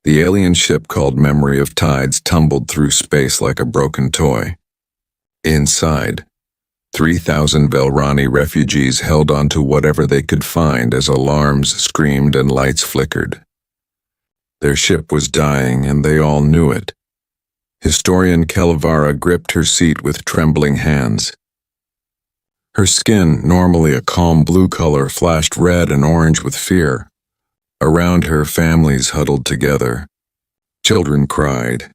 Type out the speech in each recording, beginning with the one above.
The alien ship called Memory of Tides tumbled through space like a broken toy. Inside, 3,000 Velrani refugees held onto whatever they could find as alarms screamed and lights flickered. Their ship was dying, and they all knew it. Historian Kelvara gripped her seat with trembling hands. Her skin, normally a calm blue color, flashed red and orange with fear. Around her, families huddled together. Children cried.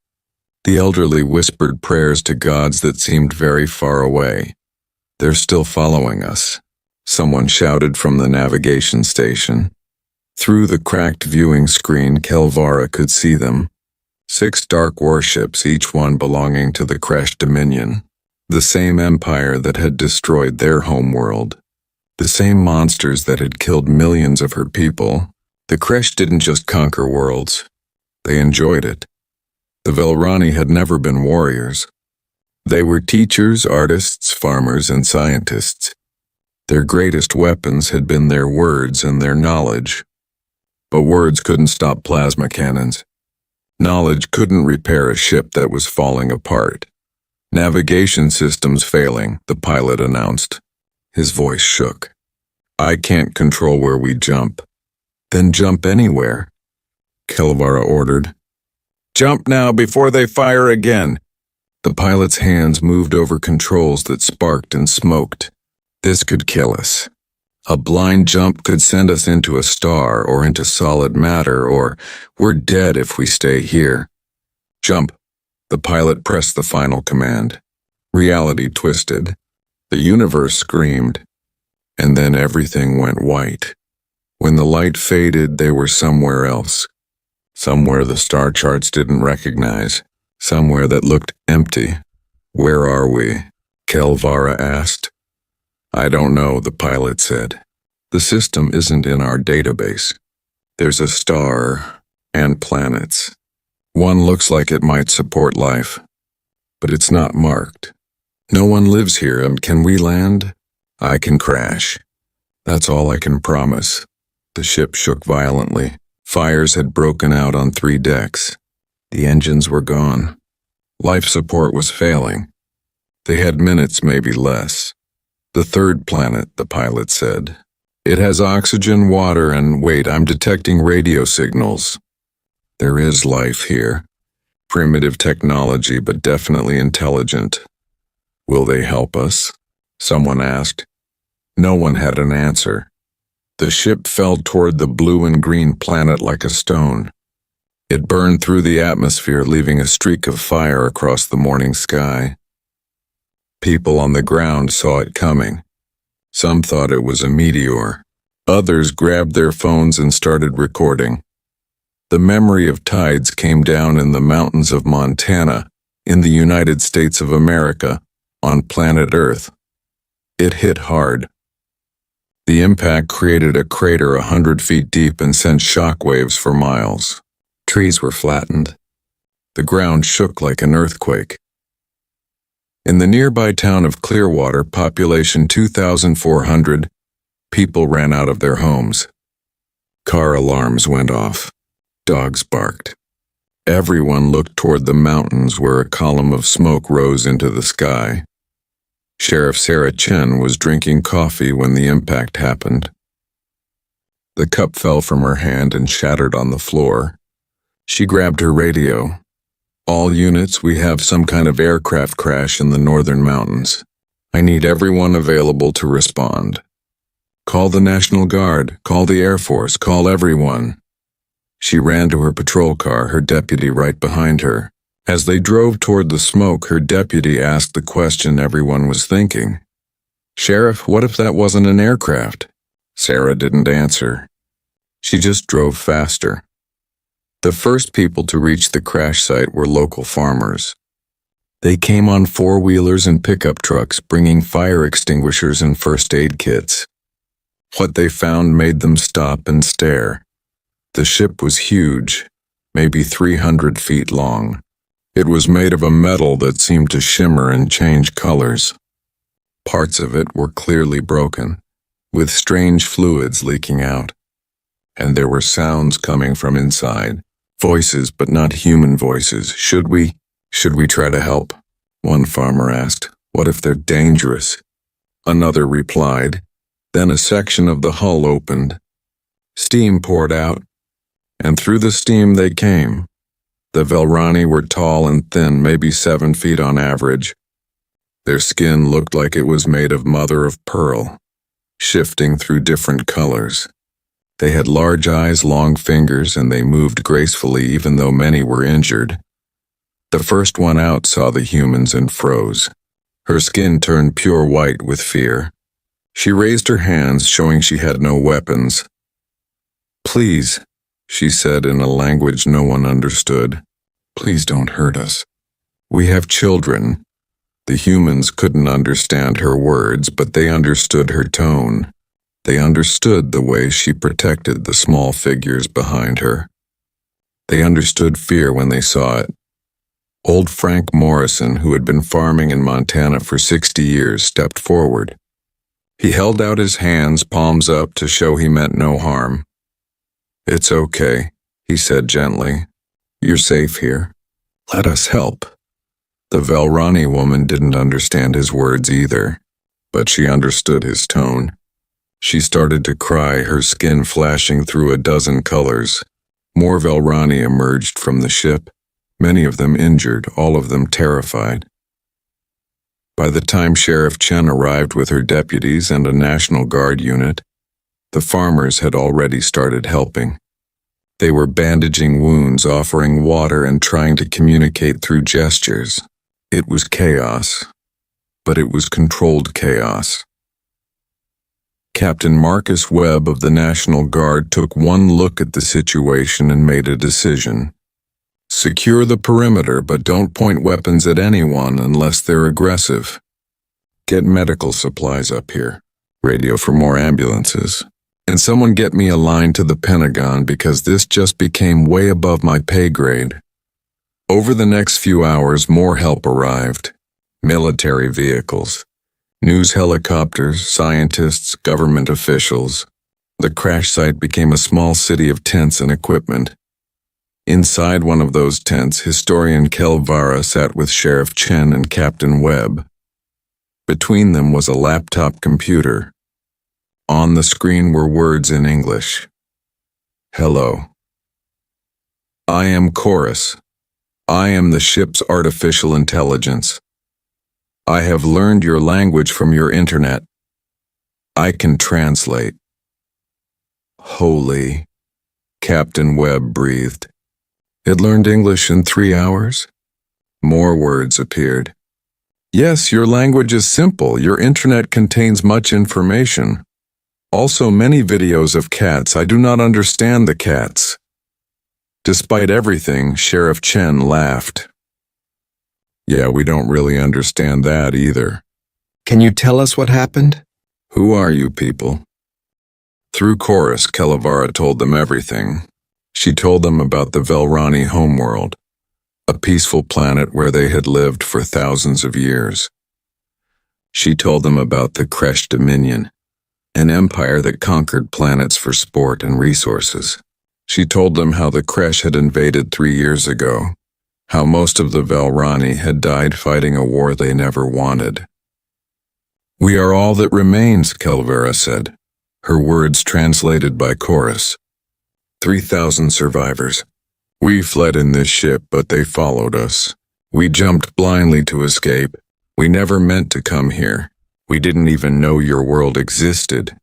The elderly whispered prayers to gods that seemed very far away. "They're still following us," someone shouted from the navigation station. Through the cracked viewing screen, Kelvara could see them. 6 dark warships, each one belonging to the Kresh Dominion. The same empire that had destroyed their homeworld. The same monsters that had killed millions of her people. The Kresh didn't just conquer worlds. They enjoyed it. The Velrani had never been warriors. They were teachers, artists, farmers, and scientists. Their greatest weapons had been their words and their knowledge. But words couldn't stop plasma cannons. Knowledge couldn't repair a ship that was falling apart. "Navigation systems failing," the pilot announced. His voice shook. "I can't control where we jump." "Then jump anywhere," Kelvara ordered. "Jump now before they fire again." The pilot's hands moved over controls that sparked and smoked. "This could kill us. A blind jump could send us into a star or into solid matter, or we're dead if we stay here." "Jump." The pilot pressed the final command. Reality twisted. The universe screamed. And then everything went white. When the light faded, they were somewhere else. Somewhere the star charts didn't recognize. Somewhere that looked empty. "Where are we?" Kelvara asked. "I don't know," the pilot said. "The system isn't in our database. There's a star and planets. One looks like it might support life, but it's not marked. No one lives here, and can we land? I can crash. That's all I can promise." The ship shook violently. Fires had broken out on 3 decks. The engines were gone. Life support was failing. They had minutes, maybe less. "The 3rd planet," the pilot said. "It has oxygen, water, and wait, I'm detecting radio signals. There is life here. Primitive technology, but definitely intelligent." "Will they help us?" someone asked. No one had an answer. The ship fell toward the blue and green planet like a stone. It burned through the atmosphere, leaving a streak of fire across the morning sky. People on the ground saw it coming. Some thought it was a meteor. Others grabbed their phones and started recording. The Memory of Tides came down in the mountains of Montana, in the United States of America, on planet Earth. It hit hard. The impact created a crater 100 feet deep and sent shockwaves for miles. Trees were flattened. The ground shook like an earthquake. In the nearby town of Clearwater, population 2,400, people ran out of their homes. Car alarms went off. Dogs barked. Everyone looked toward the mountains where a column of smoke rose into the sky. Sheriff Sarah Chen was drinking coffee when the impact happened. The cup fell from her hand and shattered on the floor. She grabbed her radio. "All units, we have some kind of aircraft crash in the northern mountains. I need everyone available to respond. Call the National Guard, call the Air Force, call everyone." She ran to her patrol car, her deputy right behind her. As they drove toward the smoke, her deputy asked the question everyone was thinking. "Sheriff, what if that wasn't an aircraft?" Sarah didn't answer. She just drove faster. The first people to reach the crash site were local farmers. They came on 4-wheelers and pickup trucks, bringing fire extinguishers and first aid kits. What they found made them stop and stare. The ship was huge, maybe 300 feet long. It was made of a metal that seemed to shimmer and change colors. Parts of it were clearly broken, with strange fluids leaking out. And there were sounds coming from inside. Voices, but not human voices. Should we try to help? One farmer asked. What if they're dangerous? Another replied. Then a section of the hull opened. Steam poured out, and through the steam they came. The Velrani were tall and thin, maybe 7 feet on average. Their skin looked like it was made of mother of pearl, shifting through different colors. They had large eyes, long fingers, and they moved gracefully even though many were injured. The first one out saw the humans and froze. Her skin turned pure white with fear. She raised her hands, showing she had no weapons. Please, she said in a language no one understood. Please don't hurt us. We have children. The humans couldn't understand her words, but they understood her tone. They understood the way she protected the small figures behind her. They understood fear when they saw it. Old Frank Morrison, who had been farming in Montana for 60 years, stepped forward. He held out his hands, palms up, to show he meant no harm. It's okay, he said gently. You're safe here. Let us help. The Velrani woman didn't understand his words either, but she understood his tone. She started to cry, her skin flashing through a dozen colors. More Velrani emerged from the ship, many of them injured, all of them terrified. By the time Sheriff Chen arrived with her deputies and a National Guard unit, the farmers had already started helping. They were bandaging wounds, offering water, and trying to communicate through gestures. It was chaos, but it was controlled chaos. Captain Marcus Webb of the National Guard took one look at the situation and made a decision. Secure the perimeter, but don't point weapons at anyone unless they're aggressive. Get medical supplies up here. Radio for more ambulances. And someone get me a line to the Pentagon because this just became way above my pay grade. Over the next few hours, more help arrived. Military vehicles, news helicopters, scientists, government officials. The crash site became a small city of tents and equipment. Inside one of those tents, historian Kelvara sat with Sheriff Chen and Captain Webb. Between them was a laptop computer. On the screen were words in English. Hello. I am Chorus. I am the ship's artificial intelligence. I have learned your language from your internet. I can translate. Holy, Captain Webb breathed. It learned English in 3 hours? More words appeared. Yes, your language is simple. Your internet contains much information. Also many videos of cats. I do not understand the cats. Despite everything, Sheriff Chen laughed. Yeah, we don't really understand that either. Can you tell us what happened? Who are you people? Through chorus, Kelevara told them everything. She told them about the Velrani homeworld, a peaceful planet where they had lived for thousands of years. She told them about the Kresh Dominion, an empire that conquered planets for sport and resources. She told them how the Kresh had invaded 3 years ago, how most of the Velrani had died fighting a war they never wanted. We are all that remains, Kelvera said, her words translated by chorus. 3,000 survivors. We fled in this ship, but they followed us. We jumped blindly to escape. We never meant to come here. We didn't even know your world existed.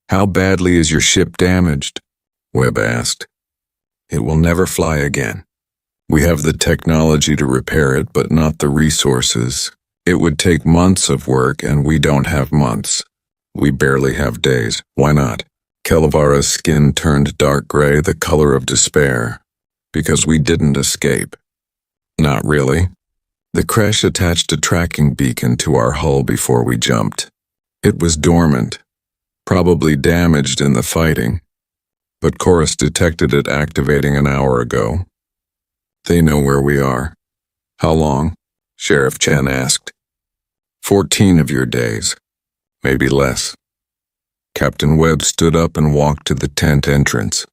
How badly is your ship damaged? Webb asked. It will never fly again. We have the technology to repair it, but not the resources. It would take months of work, and we don't have months. We barely have days. Why not? Kelevara's skin turned dark gray, the color of despair. Because we didn't escape. Not really. The Kresh attached a tracking beacon to our hull before we jumped. It was dormant, probably damaged in the fighting. But Chorus detected it activating an hour ago. They know where we are. How long? Sheriff Chen asked. 14 of your days. Maybe less. Captain Webb stood up and walked to the tent entrance.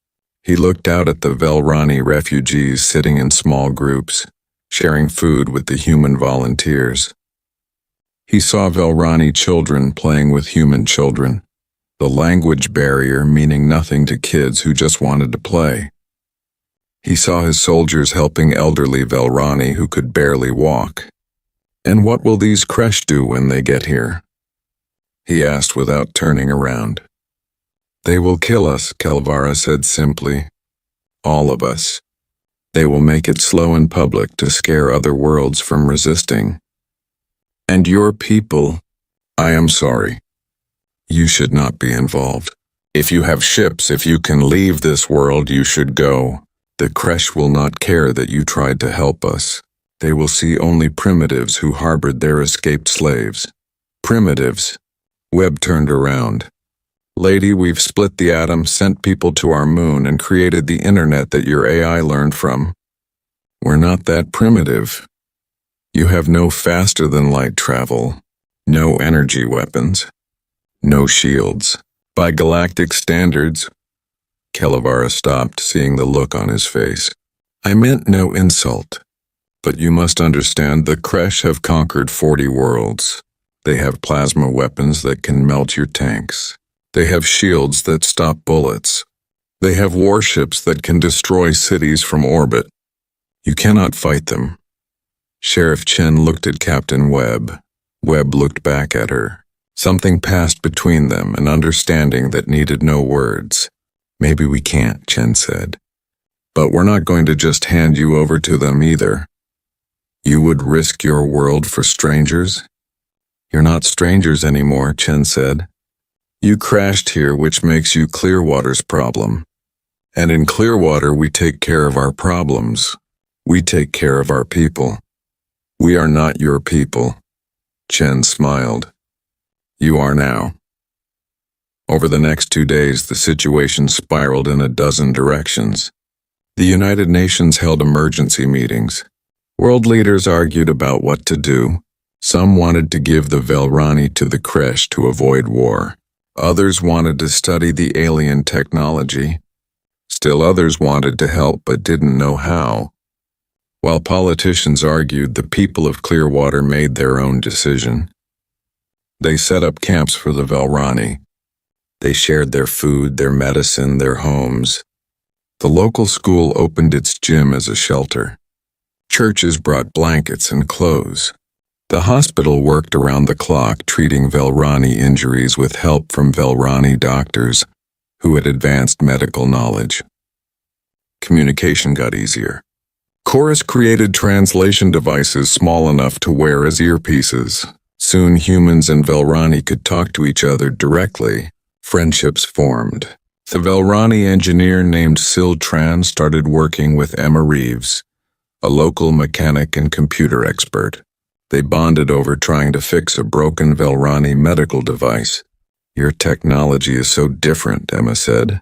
He looked out at the Velrani refugees sitting in small groups, sharing food with the human volunteers. He saw Velrani children playing with human children, the language barrier meaning nothing to kids who just wanted to play. He saw his soldiers helping elderly Velrani who could barely walk. And what will these Kresh do when they get here? He asked without turning around. They will kill us, Kalvara said simply. All of us. They will make it slow in public to scare other worlds from resisting. And your people, I am sorry. You should not be involved. If you have ships, if you can leave this world, you should go. The Kresh will not care that you tried to help us. They will see only primitives who harbored their escaped slaves. Primitives. Webb turned around. Lady, we've split the atom, sent people to our moon, and created the internet that your AI learned from. We're not that primitive. You have no faster-than-light travel, no energy weapons, no shields. By galactic standards, Kalvara stopped, seeing the look on his face. I meant no insult. But you must understand the Kresh have conquered 40 worlds. They have plasma weapons that can melt your tanks. They have shields that stop bullets. They have warships that can destroy cities from orbit. You cannot fight them. Sheriff Chen looked at Captain Webb. Webb looked back at her. Something passed between them, an understanding that needed no words. Maybe we can't, Chen said. But we're not going to just hand you over to them either. You would risk your world for strangers? You're not strangers anymore, Chen said. You crashed here, which makes you Clearwater's problem. And in Clearwater, we take care of our problems. We take care of our people. We are not your people. Chen smiled. You are now. Over the next 2 days, the situation spiraled in a dozen directions. The United Nations held emergency meetings. World leaders argued about what to do. Some wanted to give the Velrani to the Kresh to avoid war. Others wanted to study the alien technology. Still others wanted to help but didn't know how. While politicians argued, the people of Clearwater made their own decision. They set up camps for the Velrani. They shared their food, their medicine, their homes. The local school opened its gym as a shelter. Churches brought blankets and clothes. The hospital worked around the clock, treating Velrani injuries with help from Velrani doctors who had advanced medical knowledge. Communication got easier. Chorus created translation devices small enough to wear as earpieces. Soon humans and Velrani could talk to each other directly. Friendships formed. The Velrani engineer named Tran started working with Emma Reeves, a local mechanic and computer expert. They bonded over trying to fix a broken Velrani medical device. Your technology is so different, Emma said,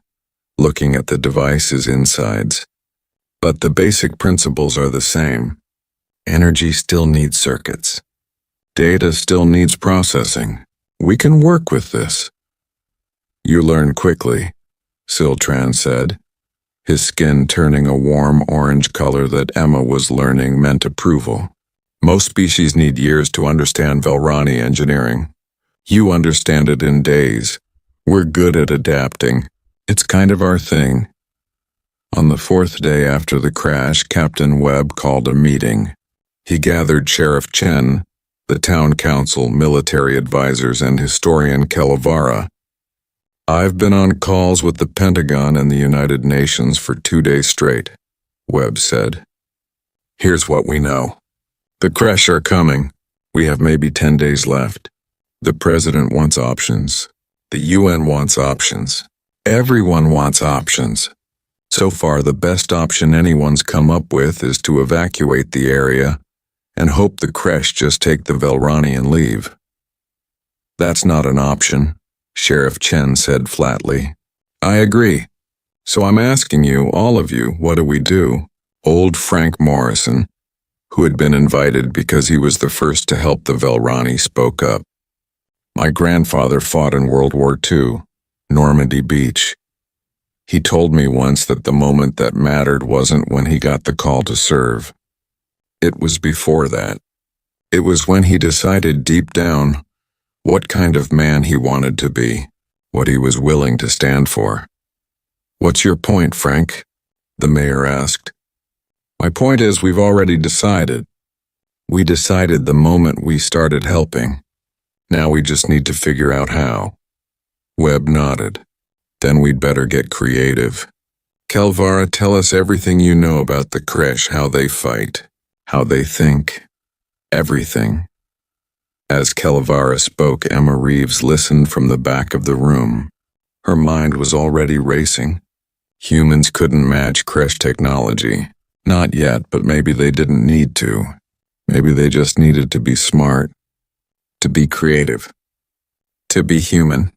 looking at the device's insides. But the basic principles are the same. Energy still needs circuits. Data still needs processing. We can work with this. You learn quickly, Tran said, his skin turning a warm orange color that Emma was learning meant approval. Most species need years to understand Velrani engineering. You understand it in days. We're good at adapting. It's kind of our thing. On the 4th day after the crash, Captain Webb called a meeting. He gathered Sheriff Chen, the town council, military advisors, and historian Kalvara. I've been on calls with the Pentagon and the United Nations for 2 days straight, Webb said. Here's what we know. The Kresh are coming. We have maybe 10 days left. The President wants options. The UN wants options. Everyone wants options. So far, the best option anyone's come up with is to evacuate the area and hope the Kresh just take the Velrani and leave. That's not an option, Sheriff Chen said flatly. I agree. So I'm asking you, all of you, what do we do? Old Frank Morrison, who had been invited because he was the first to help the Velrani, spoke up. My grandfather fought in World War II, Normandy Beach. He told me once that the moment that mattered wasn't when he got the call to serve. It was before that. It was when he decided deep down what kind of man he wanted to be, what he was willing to stand for. "What's your point, Frank?" the mayor asked. "My point is we've already decided. We decided the moment we started helping. Now we just need to figure out how." Webb nodded. "Then we'd better get creative. Kelvara, tell us everything you know about the Kresh, how they fight, how they think. Everything." As Kelvara spoke, Emma Reeves listened from the back of the room. Her mind was already racing. Humans couldn't match Kresh technology. Not yet, but maybe they didn't need to. Maybe they just needed to be smart, to be creative, to be human.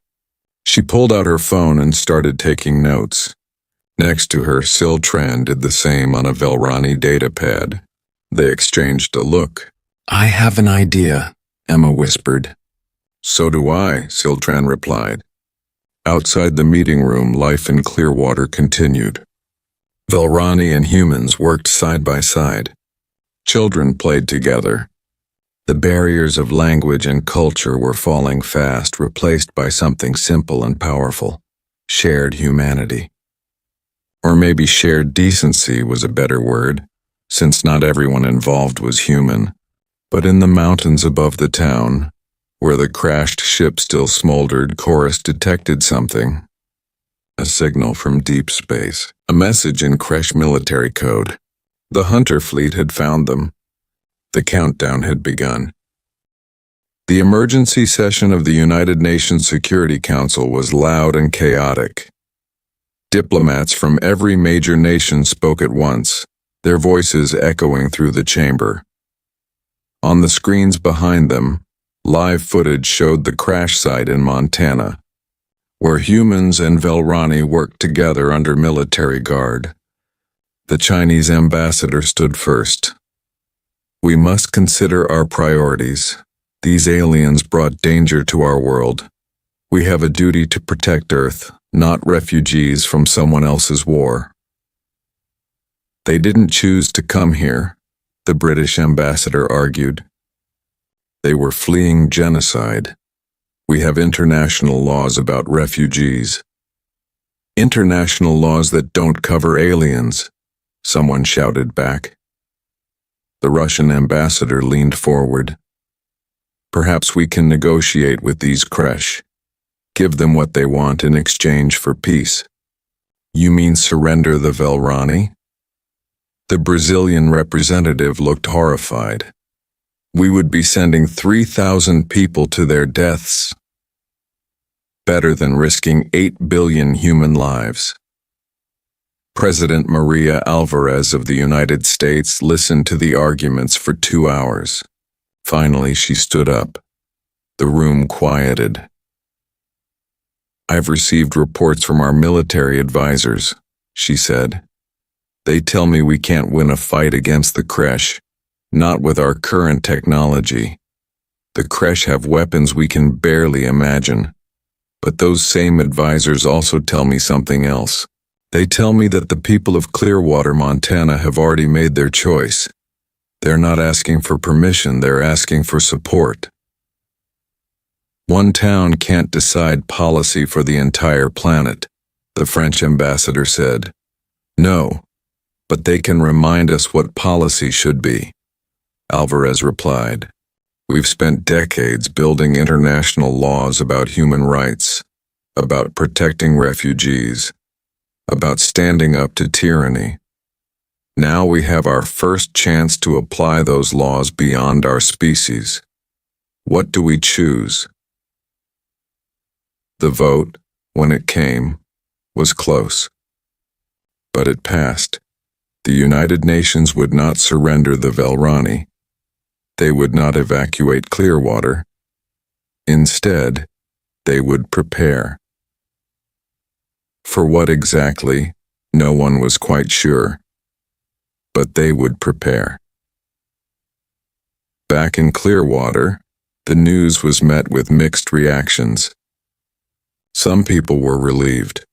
She pulled out her phone and started taking notes. Next to her, Siltran did the same on a Velrani datapad. They exchanged a look. "I have an idea," Emma whispered. "So do I," Siltran replied. Outside the meeting room, life in Clearwater continued. Velrani and humans worked side by side. Children played together. The barriers of language and culture were falling fast, replaced by something simple and powerful: shared humanity. Or maybe shared decency was a better word, since not everyone involved was human. But in the mountains above the town, where the crashed ship still smoldered, Chorus detected something. A signal from deep space, a message in Kresh military code. The Hunter fleet had found them. The countdown had begun. The emergency session of the United Nations Security Council was loud and chaotic. Diplomats from every major nation spoke at once, their voices echoing through the chamber. On the screens behind them, live footage showed the crash site in Montana, where humans and Velrani worked together under military guard. The Chinese ambassador stood first. "We must consider our priorities. These aliens brought danger to our world. We have a duty to protect Earth, not refugees from someone else's war." "They didn't choose to come here," the British ambassador argued. "They were fleeing genocide. We have international laws about refugees." "International laws that don't cover aliens," someone shouted back. The Russian ambassador leaned forward. "Perhaps we can negotiate with these Kresh. Give them what they want in exchange for peace." "You mean surrender the Velrani?" The Brazilian representative looked horrified. "We would be sending 3,000 people to their deaths. Better than risking 8 billion human lives." President Maria Alvarez of the United States listened to the arguments for 2 hours. Finally, she stood up. The room quieted. "I've received reports from our military advisors," she said. "They tell me we can't win a fight against the Kresh, not with our current technology. The Kresh have weapons we can barely imagine. But those same advisors also tell me something else. They tell me that the people of Clearwater, Montana have already made their choice. They're not asking for permission, they're asking for support. One town can't decide policy for the entire planet," the French ambassador said. "No, but they can remind us what policy should be," Alvarez replied. "We've spent decades building international laws about human rights, about protecting refugees, about standing up to tyranny. Now we have our first chance to apply those laws beyond our species. What do we choose?" The vote, when it came, was close. But it passed. The United Nations would not surrender the Velrani. They would not evacuate Clearwater. Instead, they would prepare. For what exactly, no one was quite sure. But they would prepare. Back in Clearwater, the news was met with mixed reactions. Some people were relieved.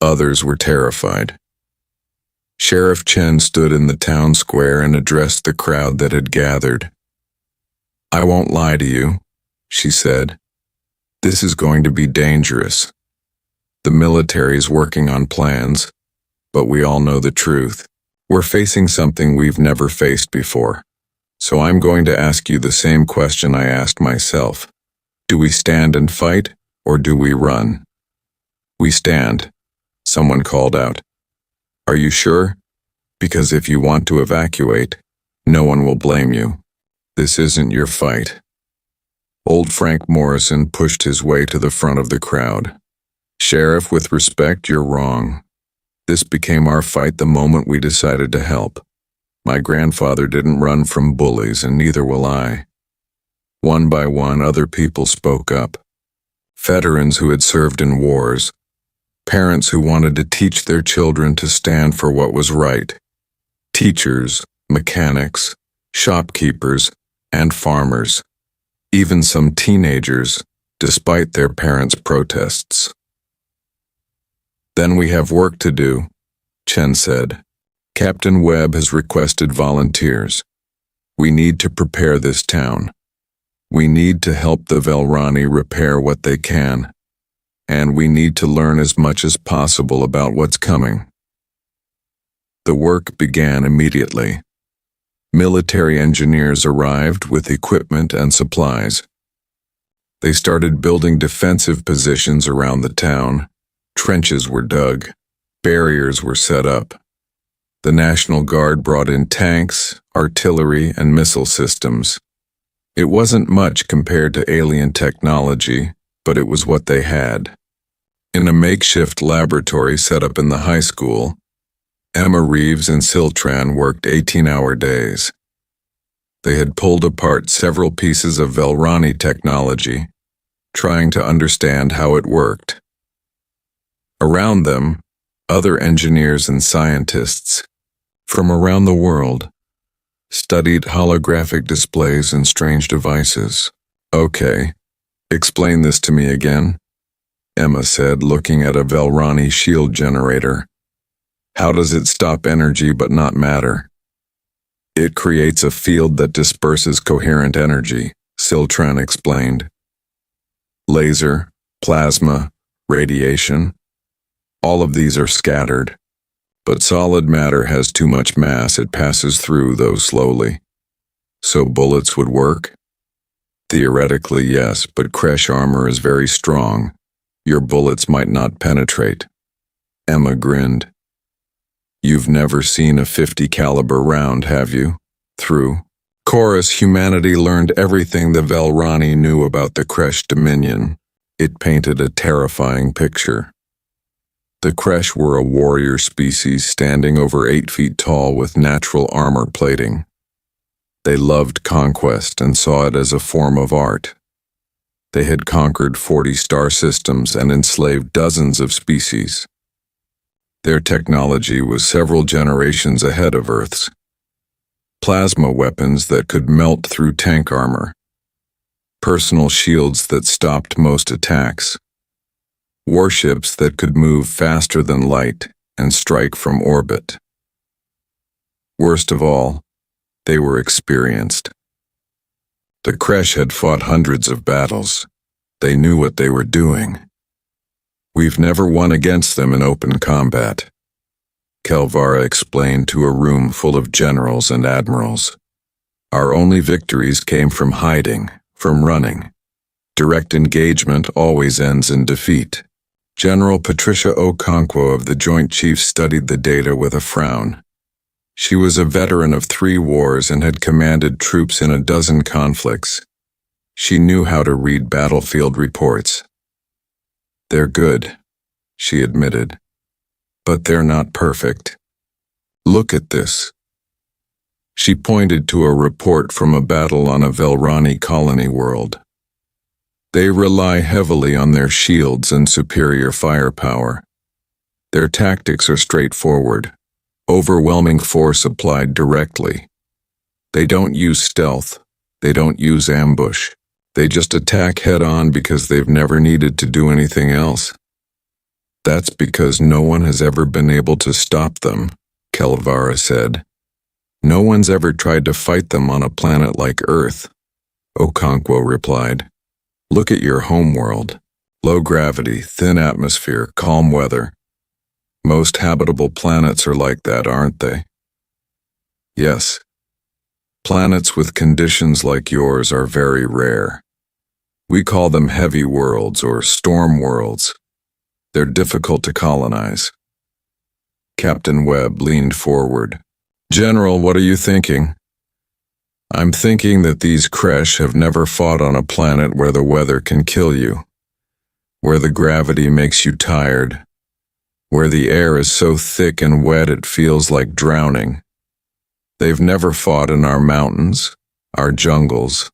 Others were terrified. Sheriff Chen stood in the town square and addressed the crowd that had gathered. "I won't lie to you," she said. "This is going to be dangerous. The military's working on plans, but we all know the truth. We're facing something we've never faced before. So I'm going to ask you the same question I asked myself. Do we stand and fight, or do we run?" "We stand," someone called out. "Are you sure? Because if you want to evacuate, no one will blame you. This isn't your fight." Old Frank Morrison pushed his way to the front of the crowd. "Sheriff, with respect, you're wrong. This became our fight the moment we decided to help. My grandfather didn't run from bullies, and neither will I." One by one, other people spoke up. Veterans who had served in wars, parents who wanted to teach their children to stand for what was right, teachers, mechanics, shopkeepers, and farmers, even some teenagers, despite their parents' protests. "Then we have work to do," Chen said. "Captain Webb has requested volunteers. We need to prepare this town. We need to help the Velrani repair what they can. And we need to learn as much as possible about what's coming." The work began immediately. Military engineers arrived with equipment and supplies. They started building defensive positions around the town. Trenches were dug. Barriers were set up. The National Guard brought in tanks, artillery, and missile systems. It wasn't much compared to alien technology, but it was what they had. In a makeshift laboratory set up in the high school, Emma Reeves and Siltran worked 18-hour days. They had pulled apart several pieces of Velrani technology, trying to understand how it worked. Around them, other engineers and scientists from around the world studied holographic displays and strange devices. "Okay, explain this to me again," Emma said, looking at a Velrani shield generator. "How does it stop energy but not matter?" "It creates a field that disperses coherent energy," Siltran explained. "Laser, plasma, radiation, all of these are scattered. But solid matter has too much mass, it passes through those slowly." "So bullets would work?" "Theoretically, yes, but Kresh armor is very strong. Your bullets might not penetrate." Emma grinned. "You've never seen a 50 caliber round, have you? Through Chorus, humanity learned everything the Velrani knew about the Kresh Dominion. It painted a terrifying picture. The Kresh were a warrior species standing over 8 feet tall with natural armor plating. They loved conquest and saw it as a form of art. They had conquered 40 star systems and enslaved dozens of species. Their technology was several generations ahead of Earth's. Plasma weapons that could melt through tank armor. Personal shields that stopped most attacks. Warships that could move faster than light and strike from orbit. Worst of all, they were experienced. The Kresh had fought hundreds of battles. They knew what they were doing. "We've never won against them in open combat," Kelvara explained to a room full of generals and admirals. "Our only victories came from hiding, from running. Direct engagement always ends in defeat." General Patricia Okonkwo of the Joint Chiefs studied the data with a frown. She was a veteran of 3 wars and had commanded troops in a dozen conflicts. She knew how to read battlefield reports. "They're good," she admitted, "but they're not perfect. Look at this." She pointed to a report from a battle on a Velrani colony world. They rely heavily on their shields and superior firepower. Their tactics are straightforward, overwhelming force applied directly. They don't use stealth, they don't use ambush. They just attack head-on because they've never needed to do anything else. That's because no one has ever been able to stop them, Kelvara said. No one's ever tried to fight them on a planet like Earth. Okonkwo replied. Look at your homeworld. Low gravity, thin atmosphere, calm weather. Most habitable planets are like that, aren't they? Yes. Planets with conditions like yours are very rare. We call them heavy worlds or storm worlds. They're difficult to colonize. Captain Webb leaned forward. General, what are you thinking? I'm thinking that these Kresh have never fought on a planet where the weather can kill you, where the gravity makes you tired, where the air is so thick and wet it feels like drowning. They've never fought in our mountains, our jungles,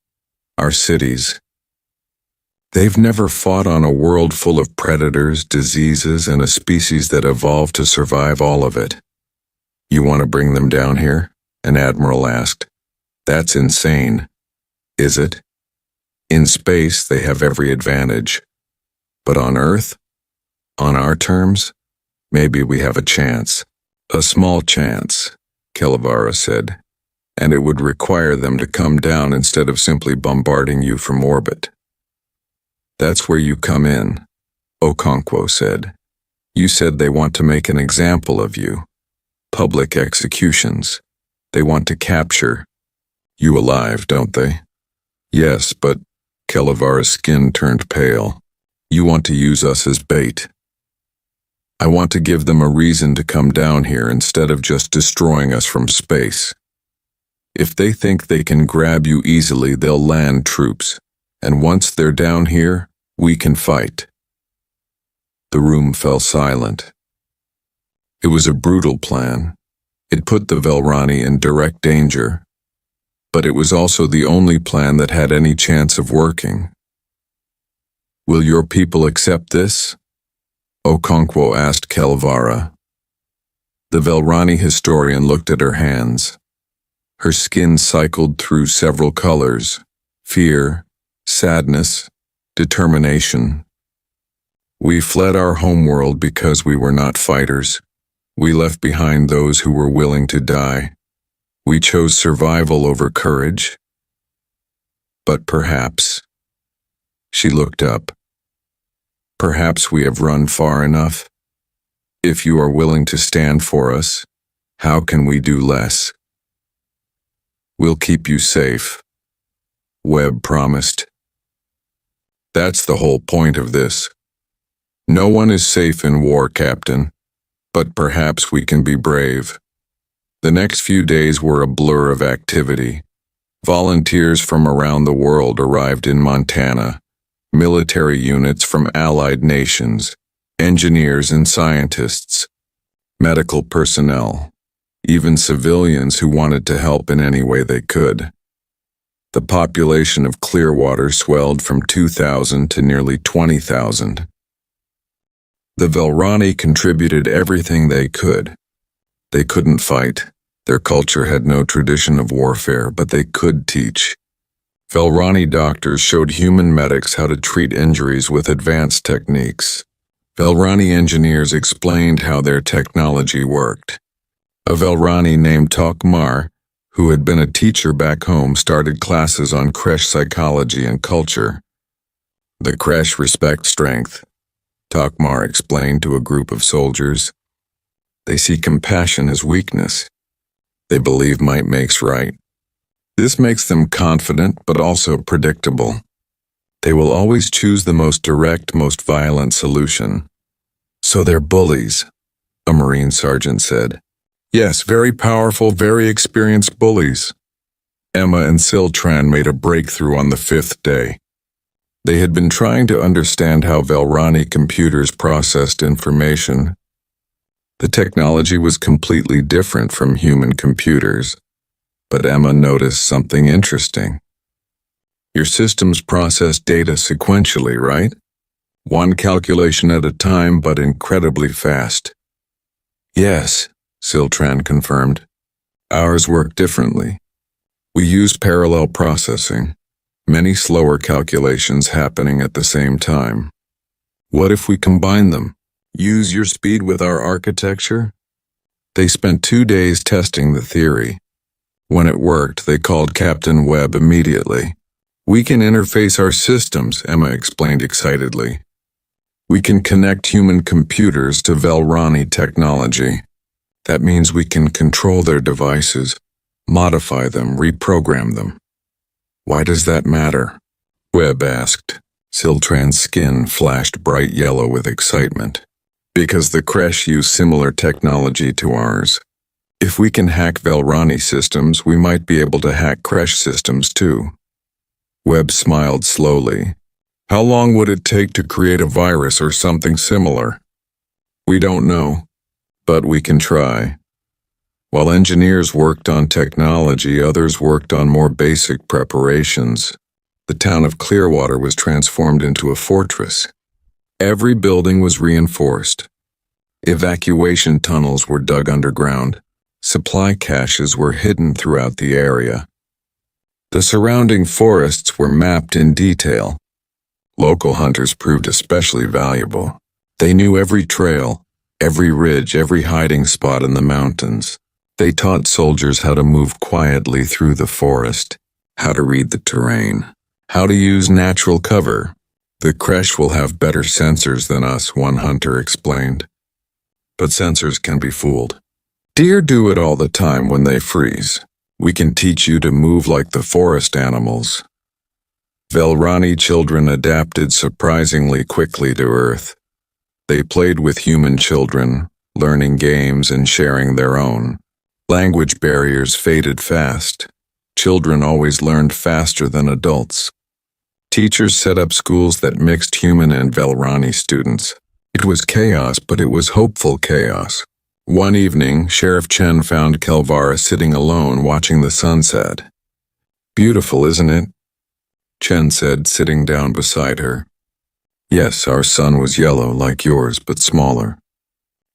our cities. They've never fought on a world full of predators, diseases, and a species that evolved to survive all of it. You want to bring them down here? An admiral asked. That's insane. Is it? In space, they have every advantage. But on Earth? On our terms? Maybe we have a chance. A small chance, Kelvara said, and it would require them to come down instead of simply bombarding you from orbit. That's where you come in, Okonkwo said. You said they want to make an example of you. Public executions. They want to capture you alive, don't they? Yes, but Kelvara's skin turned pale. You want to use us as bait. I want to give them a reason to come down here instead of just destroying us from space. If they think they can grab you easily, they'll land troops, and once they're down here, we can fight. The room fell silent. It was a brutal plan. It put the Velrani in direct danger, but it was also the only plan that had any chance of working. Will your people accept this? Okonkwo asked Kelvara. The Velrani historian looked at her hands. Her skin cycled through several colors: fear, sadness, determination. We fled our homeworld because we were not fighters. We left behind those who were willing to die. We chose survival over courage. But perhaps, she looked up, perhaps we have run far enough. If you are willing to stand for us, how can we do less? We'll keep you safe, Webb promised. That's the whole point of this. No one is safe in war, Captain, but perhaps we can be brave. The next few days were a blur of activity. Volunteers from around the world arrived in Montana, military units from allied nations, engineers and scientists, medical personnel, even civilians who wanted to help in any way they could. The population of Clearwater swelled from 2,000 to nearly 20,000. The Velrani contributed everything they could. They couldn't fight. Their culture had no tradition of warfare, but they could teach. Velrani doctors showed human medics how to treat injuries with advanced techniques. Velrani engineers explained how their technology worked. A Velrani named Tokmar, who had been a teacher back home, started classes on Kresh psychology and culture. The Kresh respect strength, Tokmar explained to a group of soldiers. They see compassion as weakness. They believe might makes right. This makes them confident but also predictable. They will always choose the most direct, most violent solution. So they're bullies, a Marine sergeant said. Yes, very powerful, very experienced bullies. Emma and Siltran made a breakthrough on the 5th day. They had been trying to understand how Velrani computers processed information. The technology was completely different from human computers, but Emma noticed something interesting. Your systems process data sequentially, right? One calculation at a time, but incredibly fast. Yes, Siltran confirmed. Ours work differently. We use parallel processing, many slower calculations happening at the same time. What if we combine them? Use your speed with our architecture? They spent 2 days testing the theory. When it worked, they called Captain Webb immediately. We can interface our systems, Emma explained excitedly. We can connect human computers to Velrani technology. That means we can control their devices, modify them, reprogram them. Why does that matter? Webb asked. Siltran's skin flashed bright yellow with excitement. Because the Kresh use similar technology to ours. If we can hack Velrani systems, we might be able to hack Kresh systems too. Webb smiled slowly. How long would it take to create a virus or something similar? We don't know, but we can try. While engineers worked on technology, others worked on more basic preparations. The town of Clearwater was transformed into a fortress. Every building was reinforced. Evacuation tunnels were dug underground. Supply caches were hidden throughout the area. The surrounding forests were mapped in detail. Local hunters proved especially valuable. They knew every trail, every ridge, every hiding spot in the mountains. They taught soldiers how to move quietly through the forest, how to read the terrain, how to use natural cover. The Kresh will have better sensors than us, one hunter explained. But sensors can be fooled. Deer do it all the time when they freeze. We can teach you to move like the forest animals. Velrani children adapted surprisingly quickly to Earth. They played with human children, learning games and sharing their own. Language barriers faded fast. Children always learned faster than adults. Teachers set up schools that mixed human and Velrani students. It was chaos, but it was hopeful chaos. One evening, Sheriff Chen found Kelvara sitting alone watching the sunset. Beautiful, isn't it? Chen said, sitting down beside her. Yes, our sun was yellow like yours, but smaller.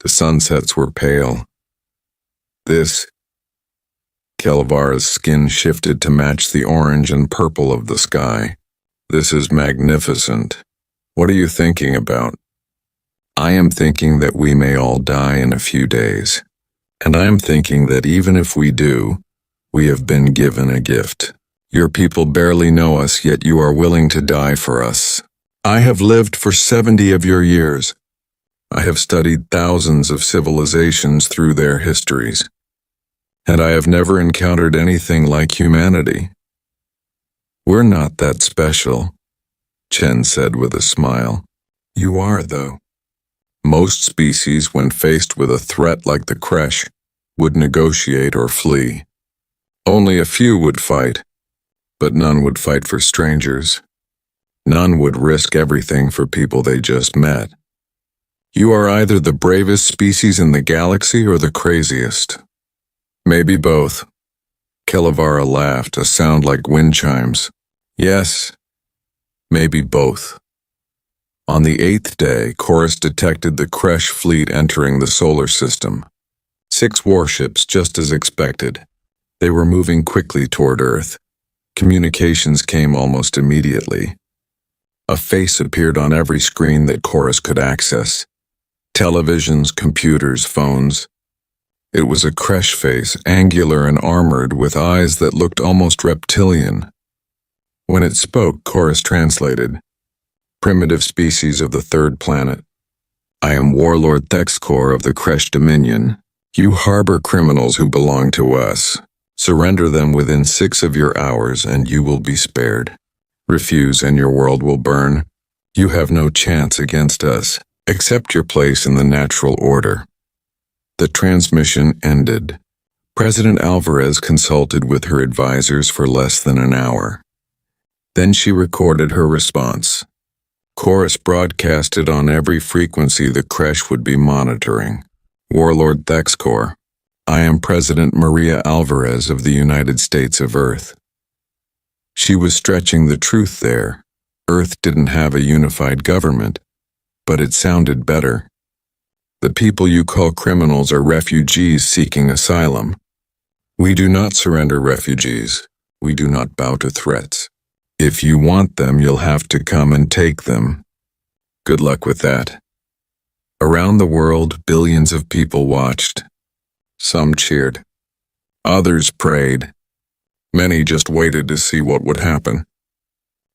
The sunsets were pale. Kelvara's skin shifted to match the orange and purple of the sky. This is magnificent. What are you thinking about? I am thinking that we may all die in a few days. And I am thinking that even if we do, we have been given a gift. Your people barely know us, yet you are willing to die for us. I have lived for 70 of your years. I have studied thousands of civilizations through their histories. And I have never encountered anything like humanity. We're not that special, Chen said with a smile. You are, though. Most species, when faced with a threat like the Kresh, would negotiate or flee. Only a few would fight, but none would fight for strangers. None would risk everything for people they just met. You are either the bravest species in the galaxy or the craziest. Maybe both. Kelvara laughed, a sound like wind chimes. Yes, maybe both. On the 8th day, Chorus detected the Kresh fleet entering the solar system. 6 warships, just as expected. They were moving quickly toward Earth. Communications came almost immediately. A face appeared on every screen that Chorus could access. Televisions, computers, phones. It was a Kresh face, angular and armored, with eyes that looked almost reptilian. When it spoke, Chorus translated. Primitive species of the 3rd planet. I am Warlord Thexkor of the Kresh Dominion. You harbor criminals who belong to us. Surrender them within 6 of your hours and you will be spared. Refuse and your world will burn. You have no chance against us. Accept your place in the natural order. The transmission ended. President Alvarez consulted with her advisors for less than an hour. Then she recorded her response. Chorus broadcasted on every frequency the Kresh would be monitoring. Warlord Thexkor, I am President Maria Alvarez of the United States of Earth. She was stretching the truth there. Earth didn't have a unified government, but it sounded better. The people you call criminals are refugees seeking asylum. We do not surrender refugees. We do not bow to threats. If you want them, you'll have to come and take them. Good luck with that. Around the world, billions of people watched. Some cheered. Others prayed. Many just waited to see what would happen.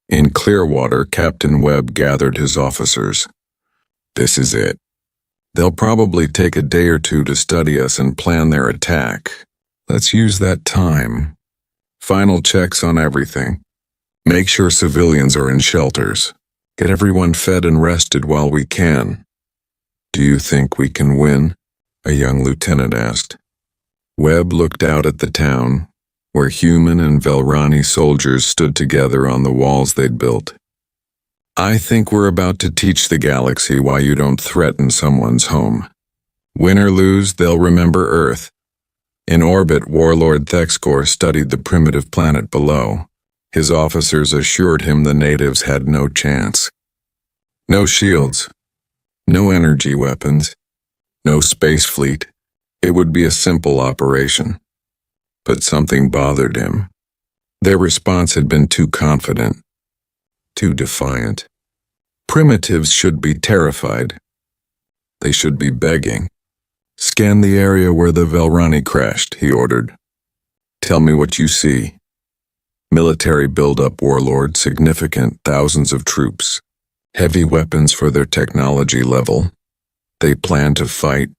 In Clearwater, Captain Webb gathered his officers. This is it. They'll probably take a day or two to study us and plan their attack. Let's use that time. Final checks on everything. Make sure civilians are in shelters. Get everyone fed and rested while we can. Do you think we can win? A young lieutenant asked. Webb looked out at the town, where human and Velrani soldiers stood together on the walls they'd built. I think we're about to teach the galaxy why you don't threaten someone's home. Win or lose, they'll remember Earth. In orbit, Warlord Thexkor studied the primitive planet below. His officers assured him the natives had no chance. No shields. No energy weapons. No space fleet. It would be a simple operation. But something bothered him. Their response had been too confident. Too defiant. Primitives should be terrified. They should be begging. Scan the area where the Velrani crashed, he ordered. Tell me what you see. Military buildup, Warlord, significant, thousands of troops. Heavy weapons for their technology level. They plan to fight.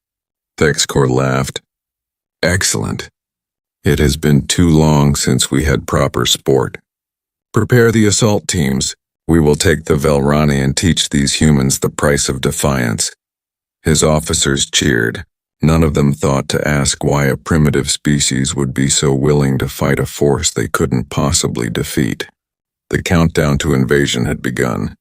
Thexkor laughed. Excellent. It has been too long since we had proper sport. Prepare the assault teams. We will take the Velrani and teach these humans the price of defiance. His officers cheered. None of them thought to ask why a primitive species would be so willing to fight a force they couldn't possibly defeat. The countdown to invasion had begun.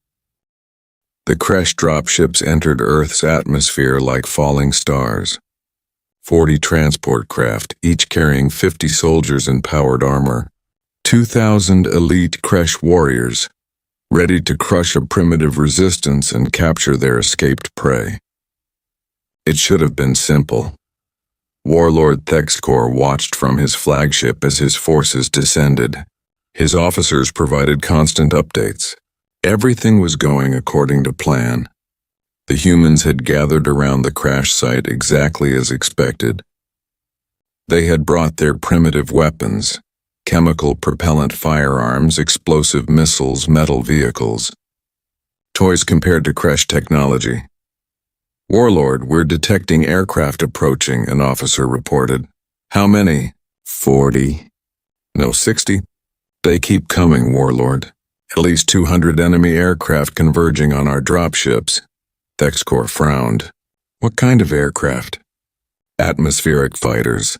The Kresh dropships entered Earth's atmosphere like falling stars. 40 transport craft, each carrying 50 soldiers in powered armor. 2,000 elite Kresh warriors, ready to crush a primitive resistance and capture their escaped prey. It should have been simple. Warlord Thexkor watched from his flagship as his forces descended. His officers provided constant updates. Everything was going according to plan. The humans had gathered around the crash site exactly as expected. They had brought their primitive weapons, chemical propellant firearms, explosive missiles, metal vehicles. Toys compared to Kresh technology. Warlord, we're detecting aircraft approaching, an officer reported. How many? 40. No, 60. They keep coming, Warlord. At least 200 enemy aircraft converging on our dropships. Thexkor frowned. What kind of aircraft? Atmospheric fighters.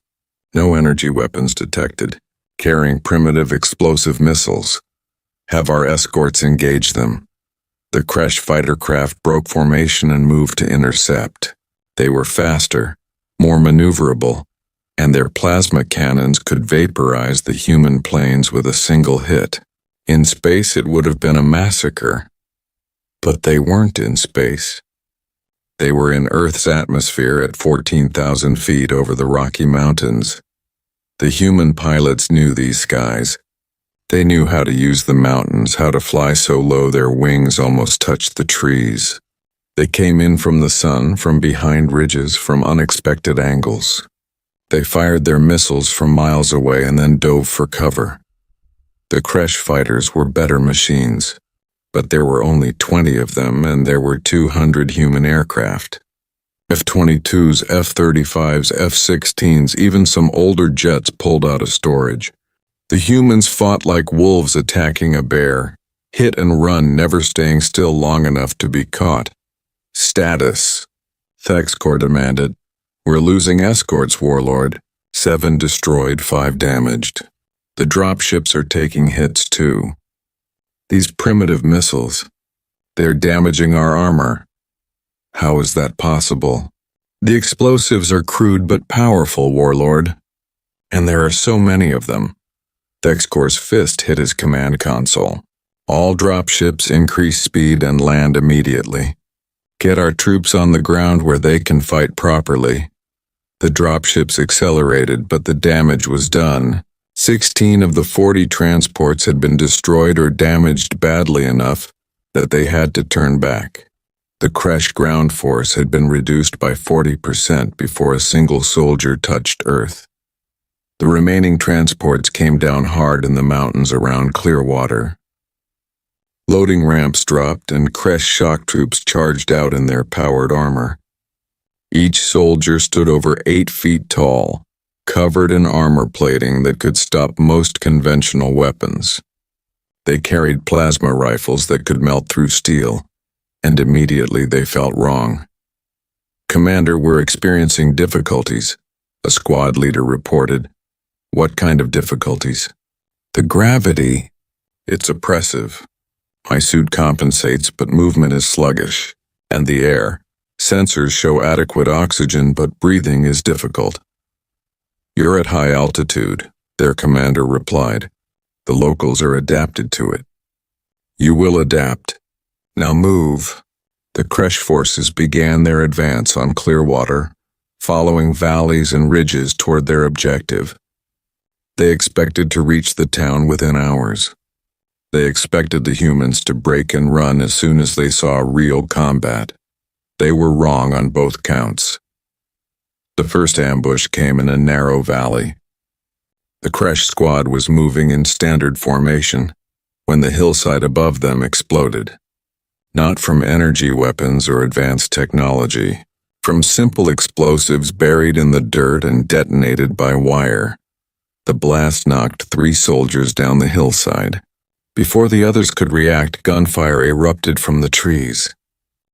No energy weapons detected. Carrying primitive explosive missiles. Have our escorts engage them. The Kresh fighter craft broke formation and moved to intercept. They were faster, more maneuverable, and their plasma cannons could vaporize the human planes with a single hit. In space, it would have been a massacre. But they weren't in space. They were in Earth's atmosphere at 14,000 feet over the Rocky Mountains. The human pilots knew these skies. They knew how to use the mountains, how to fly so low their wings almost touched the trees. They came in from the sun, from behind ridges, from unexpected angles. They fired their missiles from miles away and then dove for cover. The Kresh fighters were better machines, but there were only 20 of them and there were 200 human aircraft. F-22s, F-35s, F-16s, even some older jets pulled out of storage. The humans fought like wolves attacking a bear, hit and run, never staying still long enough to be caught. Status, Thexkor demanded. We're losing escorts, Warlord. 7 destroyed, 5 damaged. The dropships are taking hits too. These primitive missiles, they're damaging our armor. How is that possible? The explosives are crude but powerful, Warlord. And there are so many of them. Thexkor's fist hit his command console. All dropships increase speed and land immediately. Get our troops on the ground where they can fight properly. The dropships accelerated, but the damage was done. 16 of the 40 transports had been destroyed or damaged badly enough that they had to turn back. The crash ground force had been reduced by 40% before a single soldier touched Earth. The remaining transports came down hard in the mountains around Clearwater. Loading ramps dropped and crash shock troops charged out in their powered armor. Each soldier stood over 8 feet tall, covered in armor plating that could stop most conventional weapons. They carried plasma rifles that could melt through steel, and immediately they felt wrong. "Commander, we're experiencing difficulties," a squad leader reported. "What kind of difficulties?" "The gravity. It's oppressive. My suit compensates, but movement is sluggish. And the air. Sensors show adequate oxygen, but breathing is difficult." "You're at high altitude," their commander replied. "The locals are adapted to it." "You will adapt. Now move." The crash forces began their advance on Clearwater, following valleys and ridges toward their objective. They expected to reach the town within hours. They expected the humans to break and run as soon as they saw real combat. They were wrong on both counts. The first ambush came in a narrow valley. The crash squad was moving in standard formation when the hillside above them exploded. Not from energy weapons or advanced technology, from simple explosives buried in the dirt and detonated by wire. The blast knocked 3 soldiers down the hillside. Before the others could react, gunfire erupted from the trees.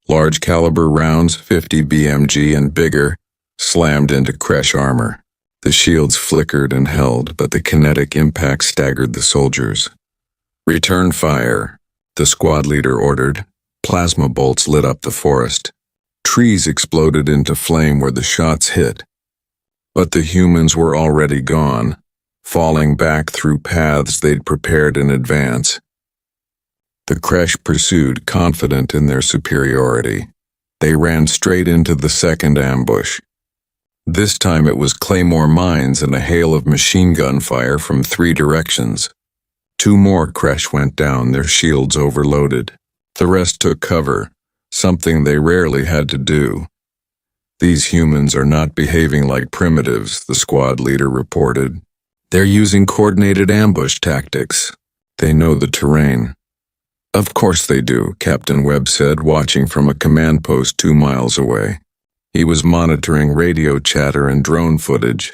Large caliber rounds, 50 BMG and bigger, slammed into crash armor. The shields flickered and held, but the kinetic impact staggered the soldiers. "Return fire," the squad leader ordered. Plasma bolts lit up the forest. Trees exploded into flame where the shots hit. But the humans were already gone, falling back through paths they'd prepared in advance. The crash pursued, confident in their superiority. They ran straight into the second ambush. This time it was claymore mines and a hail of machine gun fire from 3 directions. 2 more crash went down, their shields overloaded. The rest took cover, something they rarely had to do. "These humans are not behaving like primitives," the squad leader reported. "They're using coordinated ambush tactics. They know the terrain." "Of course they do," Captain Webb said, watching from a command post 2 miles away. He was monitoring radio chatter and drone footage.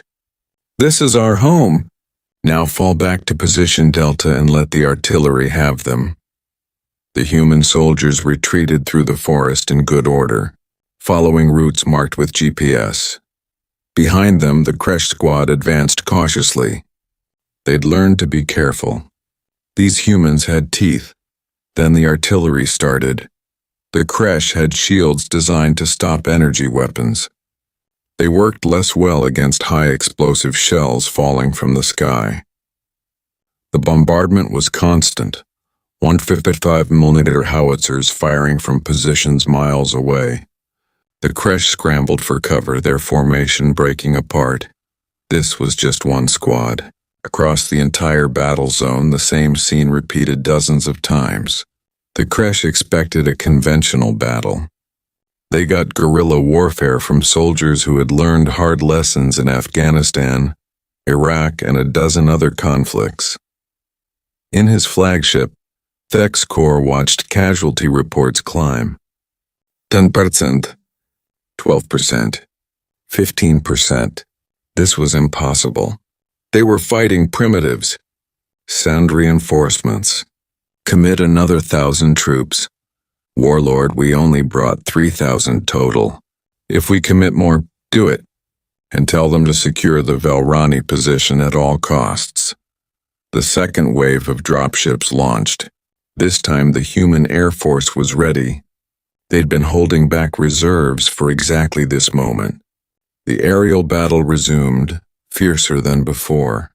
"This is our home. Now fall back to position Delta and let the artillery have them." The human soldiers retreated through the forest in good order, following routes marked with GPS. Behind them, the crash squad advanced cautiously. They'd learned to be careful. These humans had teeth. Then the artillery started. The crash had shields designed to stop energy weapons. They worked less well against high explosive shells falling from the sky. The bombardment was constant. 155mm howitzers firing from positions miles away. The crash scrambled for cover, their formation breaking apart. This was just one squad. Across the entire battle zone, the same scene repeated dozens of times. The crash expected a conventional battle. They got guerrilla warfare from soldiers who had learned hard lessons in Afghanistan, Iraq, and a dozen other conflicts. In his flagship, Thek's Corps watched casualty reports climb. 10%, 12%, 15%. This was impossible. They were fighting primitives. Send reinforcements. Commit another 1,000 troops. Warlord, we only brought 3,000 total. If we commit more, do it. And tell them to secure the Velrani position at all costs. The second wave of dropships launched. This time the human air force was ready. They'd been holding back reserves for exactly this moment. The aerial battle resumed, fiercer than before.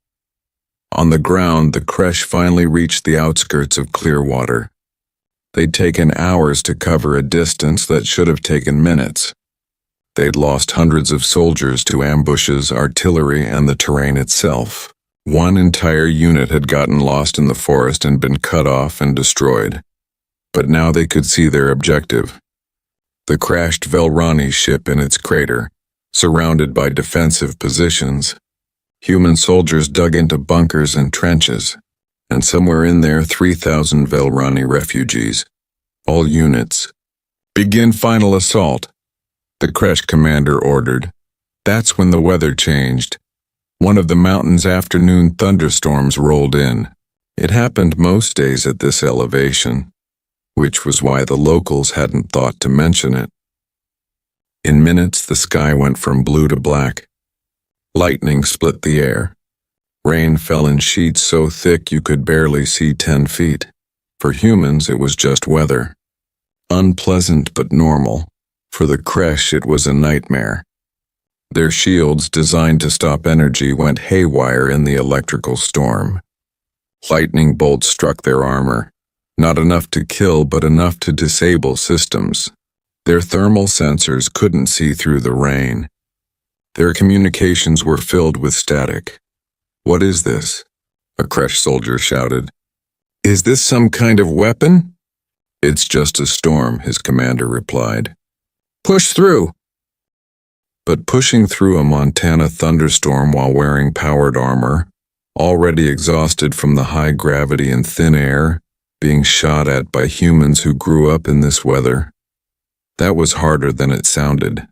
On the ground, the crash finally reached the outskirts of Clearwater. They'd taken hours to cover a distance that should have taken minutes. They'd lost hundreds of soldiers to ambushes, artillery, and the terrain itself. One entire unit had gotten lost in the forest and been cut off and destroyed. But now they could see their objective. The crashed Velrani ship in its crater, surrounded by defensive positions. Human soldiers dug into bunkers and trenches, and somewhere in there 3,000 Velrani refugees. All units. Begin final assault, the crash commander ordered. That's when the weather changed. One of the mountain's afternoon thunderstorms rolled in. It happened most days at this elevation, which was why the locals hadn't thought to mention it. In minutes, the sky went from blue to black. Lightning split the air. Rain fell in sheets so thick you could barely see 10 feet. For humans, it was just weather. Unpleasant but normal. For the Kresh, it was a nightmare. Their shields, designed to stop energy, went haywire in the electrical storm. Lightning bolts struck their armor. Not enough to kill, but enough to disable systems. Their thermal sensors couldn't see through the rain. Their communications were filled with static. "What is this?" a Kresh soldier shouted. "Is this some kind of weapon?" "It's just a storm," his commander replied. "Push through." But pushing through a Montana thunderstorm while wearing powered armor, already exhausted from the high gravity and thin air, being shot at by humans who grew up in this weather, that was harder than it sounded.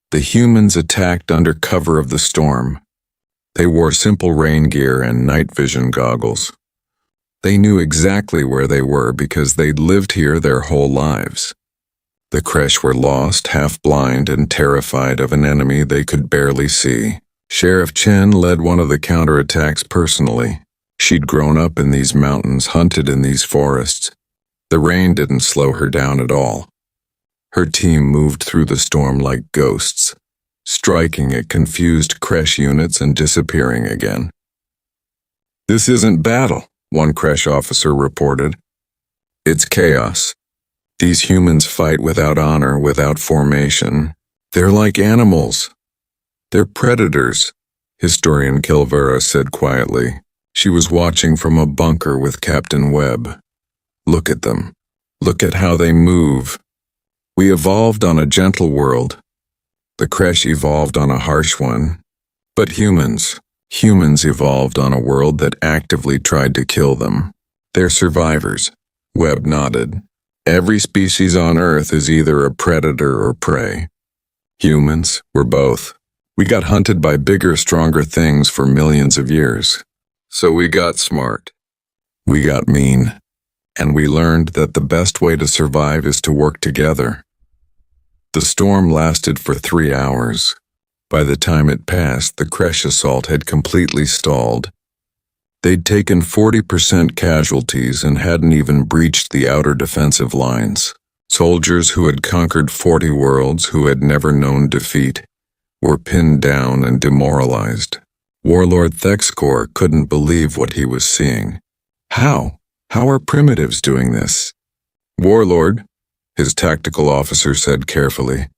The humans attacked under cover of the storm. They wore simple rain gear and night vision goggles. They knew exactly where they were because they'd lived here their whole lives. The Kresh were lost, half-blind, and terrified of an enemy they could barely see. Sheriff Chen led one of the counterattacks personally. She'd grown up in these mountains, hunted in these forests. The rain didn't slow her down at all. Her team moved through the storm like ghosts, striking at confused Kresh units and disappearing again. "This isn't battle," one Kresh officer reported. "It's chaos. These humans fight without honor, without formation. They're like animals. They're predators," historian Kilvera said quietly. She was watching from a bunker with Captain Webb. "Look at them. Look at how they move. We evolved on a gentle world. The Kresh evolved on a harsh one. But humans evolved on a world that actively tried to kill them. They're survivors." Webb nodded. "Every species on Earth is either a predator or prey. Humans were both. We got hunted by bigger, stronger things for millions of years. So we got smart. We got mean. And we learned that the best way to survive is to work together." The storm lasted for 3 hours. By the time it passed, the Kresh assault had completely stalled. They'd taken 40% casualties and hadn't even breached the outer defensive lines. Soldiers who had conquered 40 worlds, who had never known defeat, were pinned down and demoralized. Warlord Thexkor couldn't believe what he was seeing. How? How are primitives doing this?" "Warlord," his tactical officer said carefully,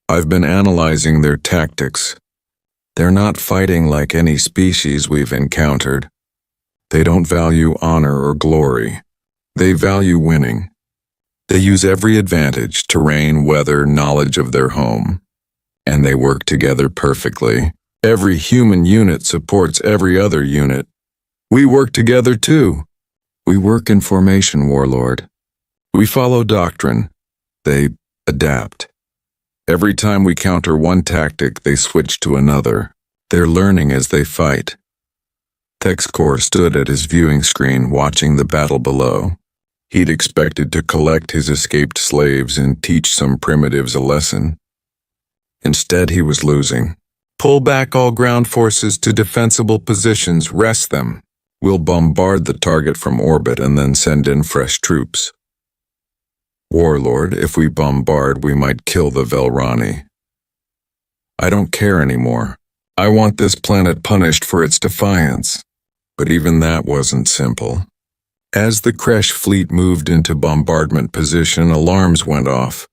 "I've been analyzing their tactics. They're not fighting like any species we've encountered. They don't value honor or glory. They value winning. They use every advantage, terrain, weather, knowledge of their home. And they work together perfectly. Every human unit supports every other unit. We work together too. We work in formation, Warlord. We follow doctrine. They adapt. Every time we counter one tactic, they switch to another. They're learning as they fight." Thexkor stood at his viewing screen watching the battle below. He'd expected to collect his escaped slaves and teach some primitives a lesson. Instead, he was losing. "Pull back all ground forces to defensible positions, rest them. We'll bombard the target from orbit and then send in fresh troops." "Warlord, if we bombard, we might kill the Velrani." "I don't care anymore. I want this planet punished for its defiance." But even that wasn't simple. As the Kresh fleet moved into bombardment position, alarms went off.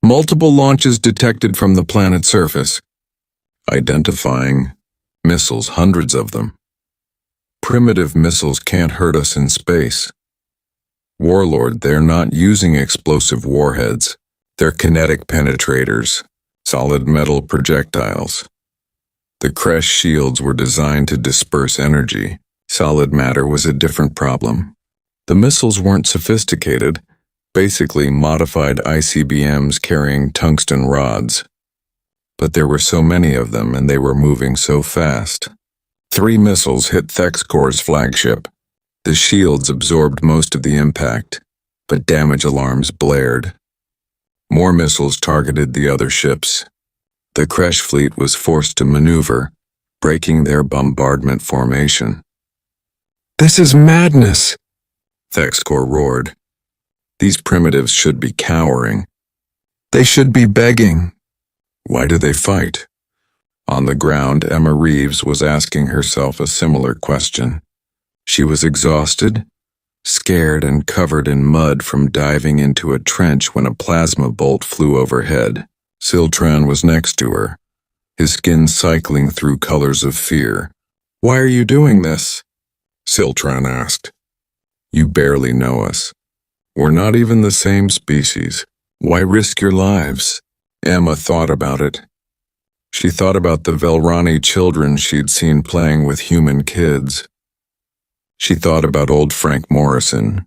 "Multiple launches detected from the planet's surface." Identifying missiles, hundreds of them. "Primitive missiles can't hurt us in space." "Warlord, they're not using explosive warheads. They're kinetic penetrators, solid metal projectiles. The Kresh shields were designed to disperse energy. Solid matter was a different problem. The missiles weren't sophisticated, basically modified ICBMs carrying tungsten rods. But there were so many of them and they were moving so fast. 3 missiles hit Thexcor's flagship. The shields absorbed most of the impact, but damage alarms blared. More missiles targeted the other ships. The Kresh fleet was forced to maneuver, breaking their bombardment formation. This is madness! Thexcor roared. These primitives should be cowering. They should be begging. Why do they fight? On the ground, Emma Reeves was asking herself a similar question. She was exhausted, scared and covered in mud from diving into a trench when a plasma bolt flew overhead. Siltran was next to her, his skin cycling through colors of fear. Why are you doing this? Siltran asked. You barely know us. We're not even the same species. Why risk your lives? Emma thought about it. She thought about the Velrani children she'd seen playing with human kids. She thought about old Frank Morrison,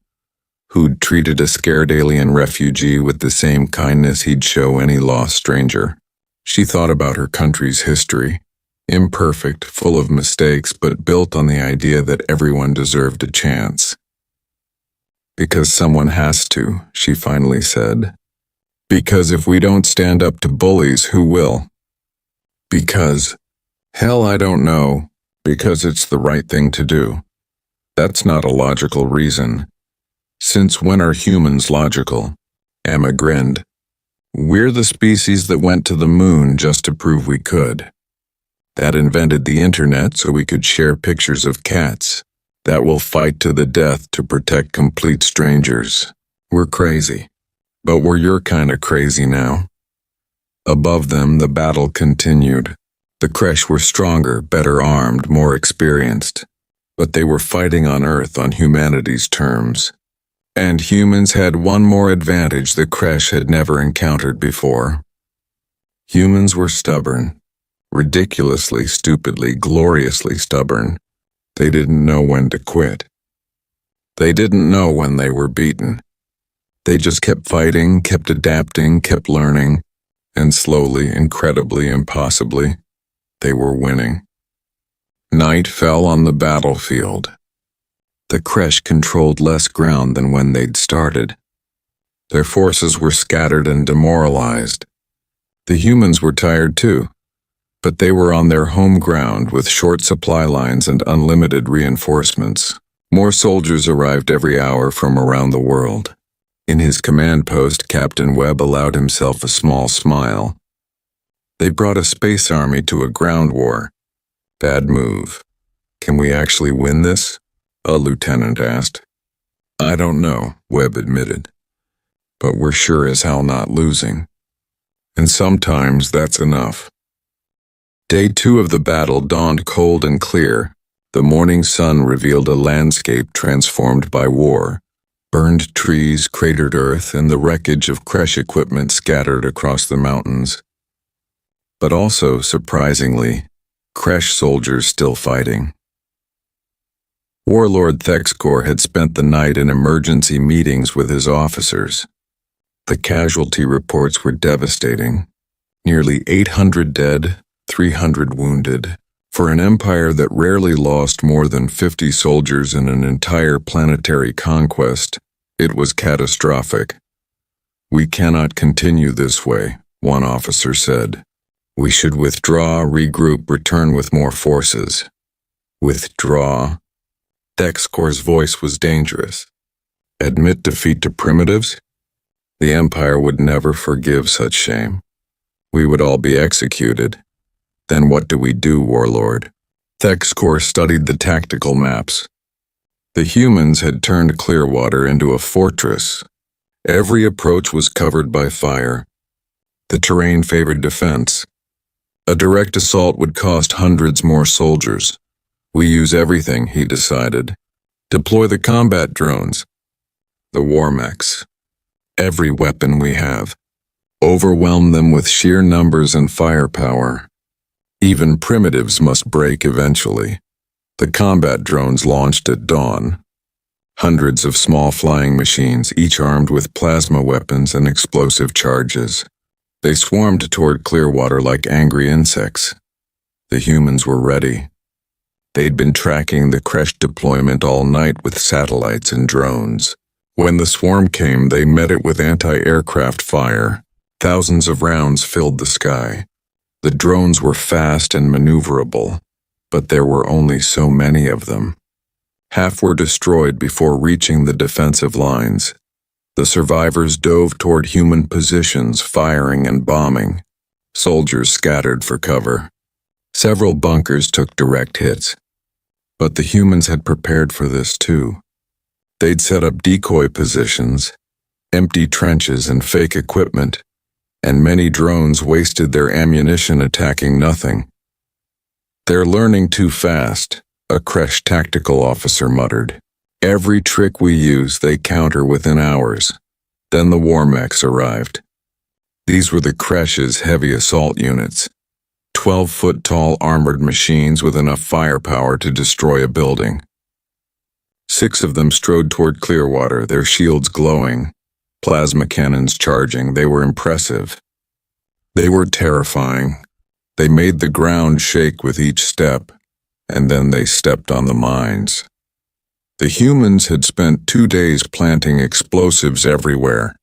who'd treated a scared alien refugee with the same kindness he'd show any lost stranger. She thought about her country's history, imperfect, full of mistakes, but built on the idea that everyone deserved a chance. Because someone has to, she finally said. Because if we don't stand up to bullies, who will? Because, hell, I don't know, because it's the right thing to do. That's not a logical reason. Since when are humans logical? Emma grinned. We're the species that went to the moon just to prove we could. That invented the internet so we could share pictures of cats. That will fight to the death to protect complete strangers. We're crazy. But we're your kind of crazy now. Above them, the battle continued. The Kresh were stronger, better armed, more experienced. But they were fighting on Earth on humanity's terms. And humans had one more advantage the Kresh had never encountered before. Humans were stubborn. Ridiculously, stupidly, gloriously stubborn. They didn't know when to quit. They didn't know when they were beaten. They just kept fighting, kept adapting, kept learning, and slowly, incredibly, impossibly, they were winning. Night fell on the battlefield. The Kresh controlled less ground than when they'd started. Their forces were scattered and demoralized. The humans were tired too, but they were on their home ground with short supply lines and unlimited reinforcements. More soldiers arrived every hour from around the world. In his command post, Captain Webb allowed himself a small smile. They brought a space army to a ground war. Bad move. Can we actually win this? A lieutenant asked. I don't know, Webb admitted. But we're sure as hell not losing. And sometimes that's enough. Day 2 of the battle dawned cold and clear. The morning sun revealed a landscape transformed by war. Burned trees, cratered earth, and the wreckage of Kresh equipment scattered across the mountains. But also, surprisingly, Kresh soldiers still fighting. Warlord Thexcor had spent the night in emergency meetings with his officers. The casualty reports were devastating. Nearly 800 dead, 300 wounded. For an empire that rarely lost more than 50 soldiers in an entire planetary conquest, it was catastrophic. We cannot continue this way, one officer said. We should withdraw, regroup, return with more forces. Withdraw? Thexcor's voice was dangerous. Admit defeat to primitives? The Empire would never forgive such shame. We would all be executed. Then what do we do, Warlord? Thexcor studied the tactical maps. The humans had turned Clearwater into a fortress. Every approach was covered by fire. The terrain favored defense. A direct assault would cost hundreds more soldiers. We use everything, he decided. Deploy the combat drones. The war mechs. Every weapon we have. overwhelm them with sheer numbers and firepower. Even primitives must break eventually. The combat drones launched at dawn. Hundreds of small flying machines, each armed with plasma weapons and explosive charges. They swarmed toward Clearwater like angry insects. The humans were ready. They'd been tracking the Kresh deployment all night with satellites and drones. When the swarm came, they met it with anti-aircraft fire. Thousands of rounds filled the sky. The drones were fast and maneuverable, but there were only so many of them. Half were destroyed before reaching the defensive lines. The survivors dove toward human positions, firing and bombing. Soldiers scattered for cover. Several bunkers took direct hits. But the humans had prepared for this too. They'd set up decoy positions, empty trenches and fake equipment, and many drones wasted their ammunition attacking nothing. "They're learning too fast," a Kresh tactical officer muttered. "Every trick we use, they counter within hours." Then the war mechs arrived. These were the Kresh's heavy assault units. 12-foot-tall armored machines with enough firepower to destroy a building. 6 of them strode toward Clearwater, their shields glowing, plasma cannons charging. They were impressive. They were terrifying. They made the ground shake with each step, and then they stepped on the mines. The humans had spent 2 days planting explosives everywhere.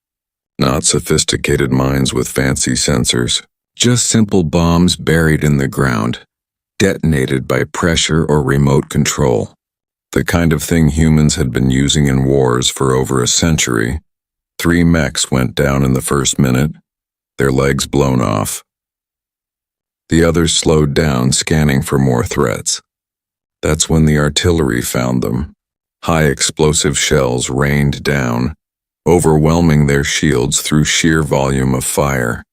Not sophisticated mines with fancy sensors. Just simple bombs buried in the ground, detonated by pressure or remote control. The kind of thing humans had been using in wars for over a century. 3 mechs went down in the first minute, their legs blown off. The others slowed down, scanning for more threats. That's when the artillery found them. High explosive shells rained down, overwhelming their shields through sheer volume of fire.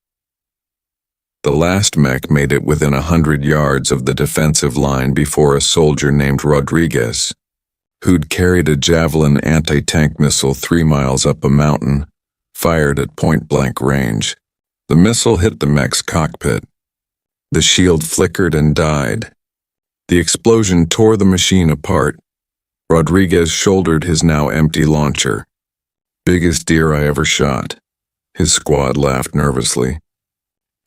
The last mech made it within 100 yards of the defensive line before a soldier named Rodriguez, who'd carried a Javelin anti-tank missile 3 miles up a mountain, fired at point-blank range. The missile hit the mech's cockpit. The shield flickered and died. The explosion tore the machine apart. Rodriguez shouldered his now empty launcher. "Biggest deer I ever shot." His squad laughed nervously.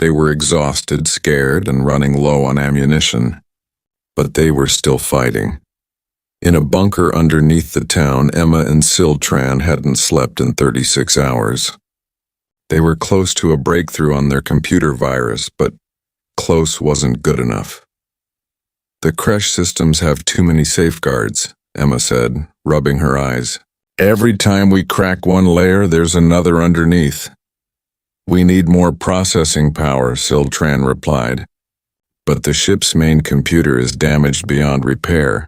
They were exhausted, scared, and running low on ammunition. But they were still fighting. In a bunker underneath the town, Emma and Siltran hadn't slept in 36 hours. They were close to a breakthrough on their computer virus, but close wasn't good enough. "The Kresh systems have too many safeguards," Emma said, rubbing her eyes. "Every time we crack one layer, there's another underneath." "We need more processing power," Siltran replied. "But the ship's main computer is damaged beyond repair."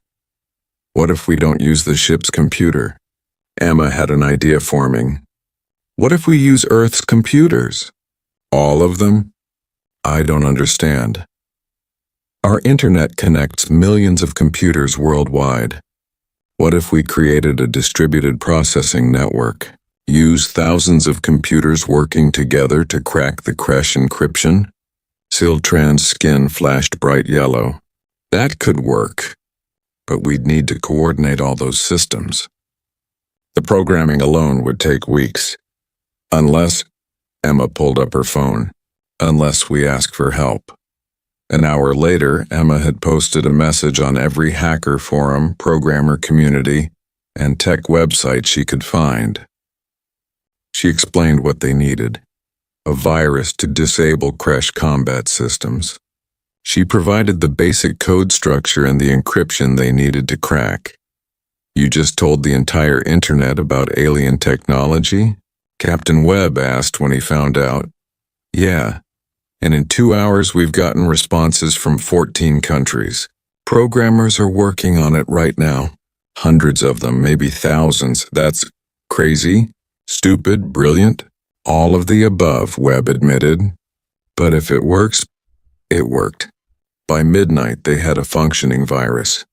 "What if we don't use the ship's computer?" Emma had an idea forming. "What if we use Earth's computers?" "All of them?" "I don't understand." "Our internet connects millions of computers worldwide. What if we created a distributed processing network? Use thousands of computers working together to crack the Kresh encryption?" Siltran's skin flashed bright yellow. "That could work, but we'd need to coordinate all those systems. The programming alone would take weeks. Unless," Emma pulled up her phone, "unless we ask for help." An hour later, Emma had posted a message on every hacker forum, programmer community, and tech website she could find. She explained what they needed: a virus to disable Kresh combat systems. She provided the basic code structure and the encryption they needed to crack. "You just told the entire internet about alien technology?" Captain Webb asked when he found out. "Yeah, and in 2 hours we've gotten responses from 14 countries. Programmers are working on it right now. Hundreds of them, maybe thousands. That's crazy, stupid, brilliant. All of the above," Webb admitted. "But if it works," it worked. By midnight, they had a functioning virus.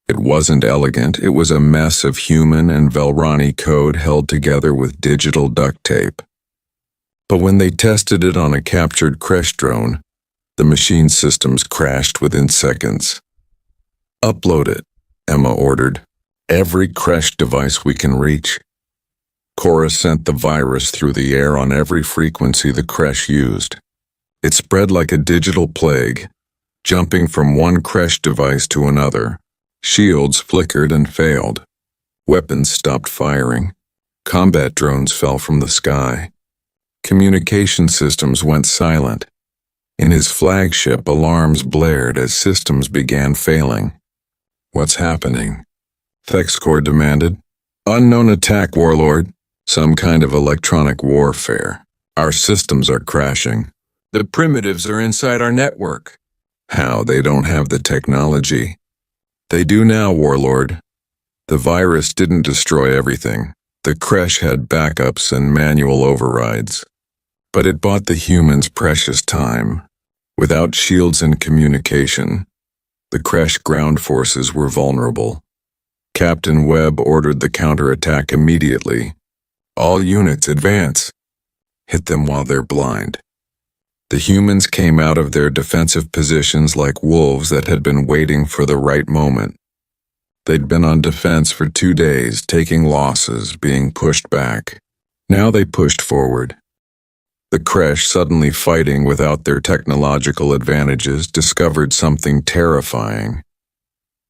It wasn't elegant. It was a mess of human and Velrani code held together with digital duct tape. But when they tested it on a captured crash drone, the machine systems crashed within seconds. "Upload it," Emma ordered. "Every crash device we can reach." Cora sent the virus through the air on every frequency the crash used. It spread like a digital plague, jumping from one crash device to another. Shields flickered and failed. Weapons stopped firing. Combat drones fell from the sky. Communication systems went silent. In his flagship, alarms blared as systems began failing. "What's happening?" Thexcore demanded. "Unknown attack, Warlord. Some kind of electronic warfare. Our systems are crashing. The primitives are inside our network." "How? They don't have the technology." "They do now, Warlord. The virus didn't destroy everything. The crash had backups and manual overrides. But it bought the humans precious time. Without shields and communication, the crash ground forces were vulnerable. Captain Webb ordered the counterattack immediately. All units advance. Hit them while they're blind." The humans came out of their defensive positions like wolves that had been waiting for the right moment. They'd been on defense for 2 days, taking losses, being pushed back. Now they pushed forward. The crash, suddenly fighting without their technological advantages, discovered something terrifying.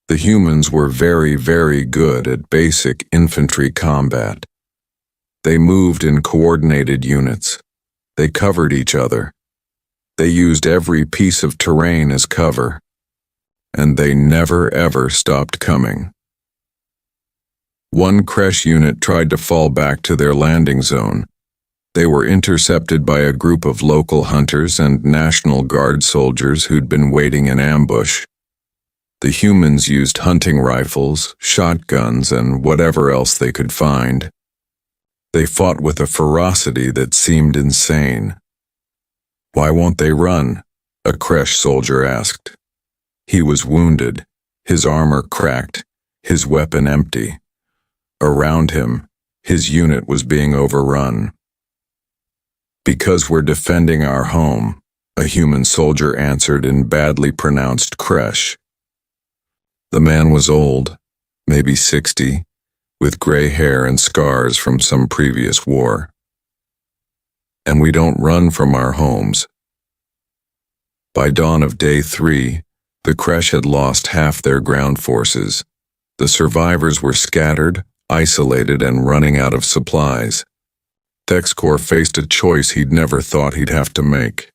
The humans were very, very good at basic infantry combat. They moved in coordinated units. They covered each other. They used every piece of terrain as cover. And they never ever stopped coming. One crash unit tried to fall back to their landing zone. They were intercepted by a group of local hunters and National Guard soldiers who'd been waiting in ambush. The humans used hunting rifles, shotguns, and whatever else they could find. They fought with a ferocity that seemed insane. "Why won't they run?" a crash soldier asked. He was wounded, his armor cracked, his weapon empty. Around him, his unit was being overrun. "Because we're defending our home," a human soldier answered in badly pronounced Kresh. The man was old, maybe 60, with gray hair and scars from some previous war. "And we don't run from our homes." By dawn of day 3, the Kresh had lost half their ground forces. The survivors were scattered, isolated, and running out of supplies. Thexcore faced a choice he'd never thought he'd have to make.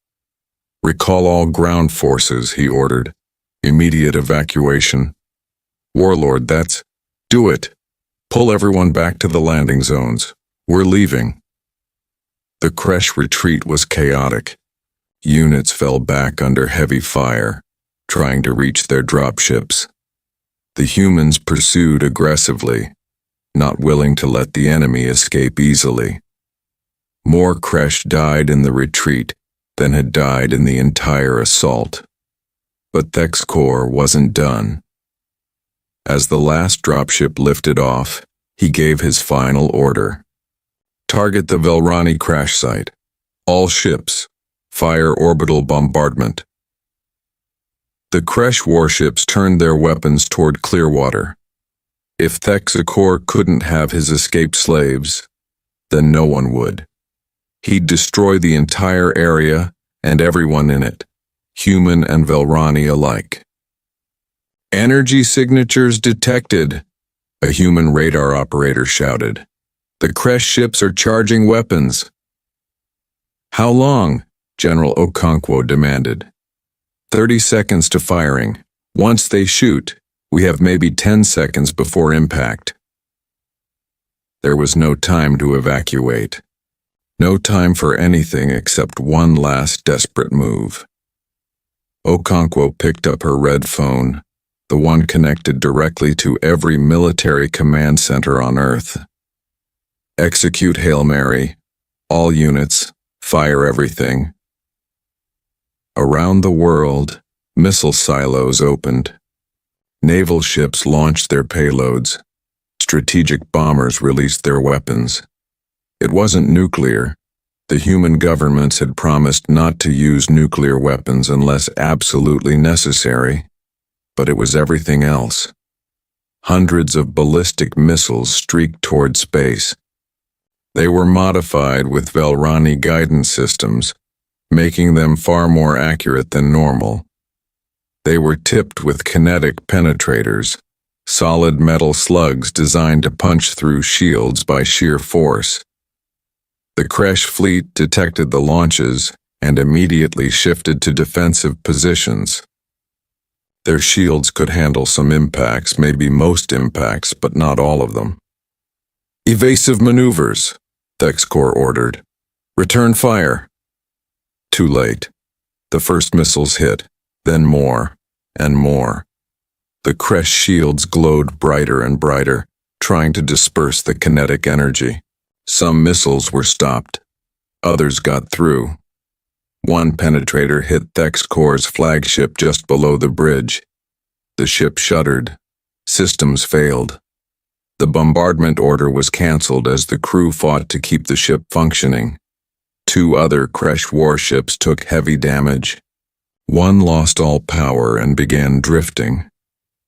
"Recall all ground forces," he ordered. "Immediate evacuation." "Warlord, do it. Pull everyone back to the landing zones. We're leaving." The Kresh retreat was chaotic. Units fell back under heavy fire, trying to reach their dropships. The humans pursued aggressively, not willing to let the enemy escape easily. More Kresh died in the retreat than had died in the entire assault. But Thexcore wasn't done. As the last dropship lifted off, he gave his final order. "Target the Velrani crash site. All ships, fire orbital bombardment." The Kresh warships turned their weapons toward Clearwater. If Thexcore couldn't have his escaped slaves, then no one would. He'd destroy the entire area and everyone in it, human and Velrani alike. "Energy signatures detected," a human radar operator shouted. "The Kresh ships are charging weapons." "How long?" General Okonkwo demanded. 30 seconds to firing. Once they shoot, we have maybe 10 seconds before impact." There was no time to evacuate. No time for anything except one last desperate move. Okonkwo picked up her red phone, the one connected directly to every military command center on Earth. "Execute Hail Mary. All units, fire everything." Around the world, missile silos opened. Naval ships launched their payloads. Strategic bombers released their weapons. It wasn't nuclear. The human governments had promised not to use nuclear weapons unless absolutely necessary, but it was everything else. Hundreds of ballistic missiles streaked toward space. They were modified with Velrani guidance systems, making them far more accurate than normal. They were tipped with kinetic penetrators, solid metal slugs designed to punch through shields by sheer force. The Kresh fleet detected the launches and immediately shifted to defensive positions. Their shields could handle some impacts, maybe most impacts, but not all of them. "Evasive maneuvers," Thexcor ordered. "Return fire." Too late. The first missiles hit, then more and more. The Kresh shields glowed brighter and brighter, trying to disperse the kinetic energy. Some missiles were stopped. Others got through. One penetrator hit Thexcor's flagship just below the bridge. The ship shuddered. Systems failed. The bombardment order was cancelled as the crew fought to keep the ship functioning. 2 other Kresh warships took heavy damage. One lost all power and began drifting.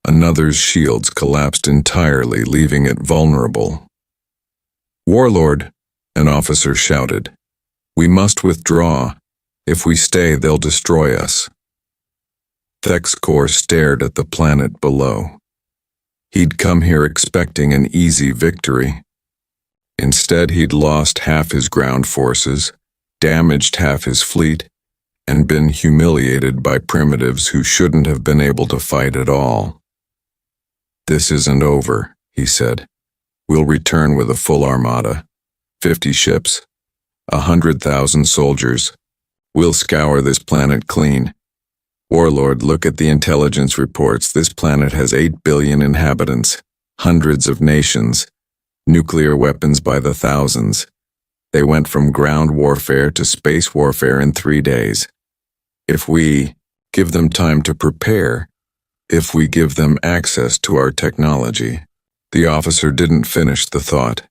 Another's shields collapsed entirely, leaving it vulnerable. "Warlord," an officer shouted. "We must withdraw. If we stay, they'll destroy us." Thexcor stared at the planet below. He'd come here expecting an easy victory. Instead, he'd lost half his ground forces, damaged half his fleet, and been humiliated by primitives who shouldn't have been able to fight at all. "This isn't over," he said. "We'll return with a full armada. 50 ships, 100,000 soldiers. We'll scour this planet clean. Warlord, look at the intelligence reports. This planet has 8 billion inhabitants, hundreds of nations, nuclear weapons by the thousands. They went from ground warfare to space warfare in 3 days. If we give them time to prepare, if we give them access to our technology." The officer didn't finish the thought.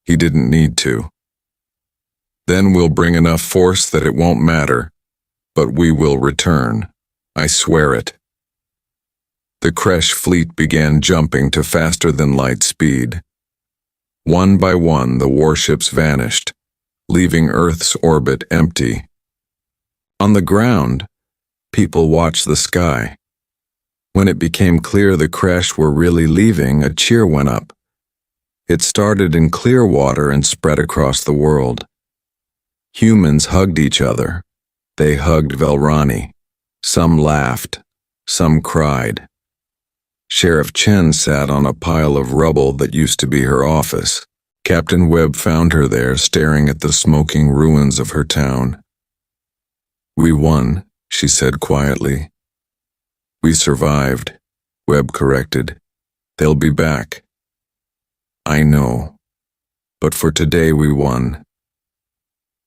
He didn't need to. "Then we'll bring enough force that it won't matter, but we will return. I swear it." The Kresh fleet began jumping to faster than light speed. One by one, the warships vanished, leaving Earth's orbit empty. On the ground, people watched the sky. When it became clear the Kresh were really leaving, a cheer went up. It started in Clearwater and spread across the world. Humans hugged each other. They hugged Velrani. Some laughed. Some cried. Sheriff Chen sat on a pile of rubble that used to be her office. Captain Webb found her there, staring at the smoking ruins of her town. "We won," she said quietly. "We survived," Webb corrected. "They'll be back." "I know. But for today we won."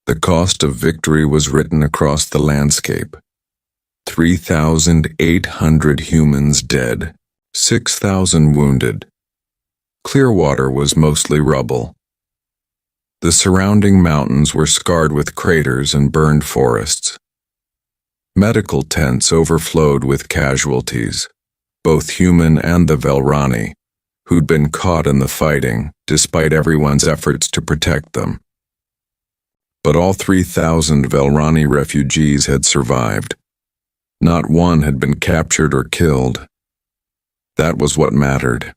The cost of victory was written across the landscape. 3,800 humans dead, 6,000 wounded. Clearwater was mostly rubble. The surrounding mountains were scarred with craters and burned forests. Medical tents overflowed with casualties, both human and the Velrani, who'd been caught in the fighting, despite everyone's efforts to protect them. But all 3,000 Velrani refugees had survived. Not one had been captured or killed. That was what mattered.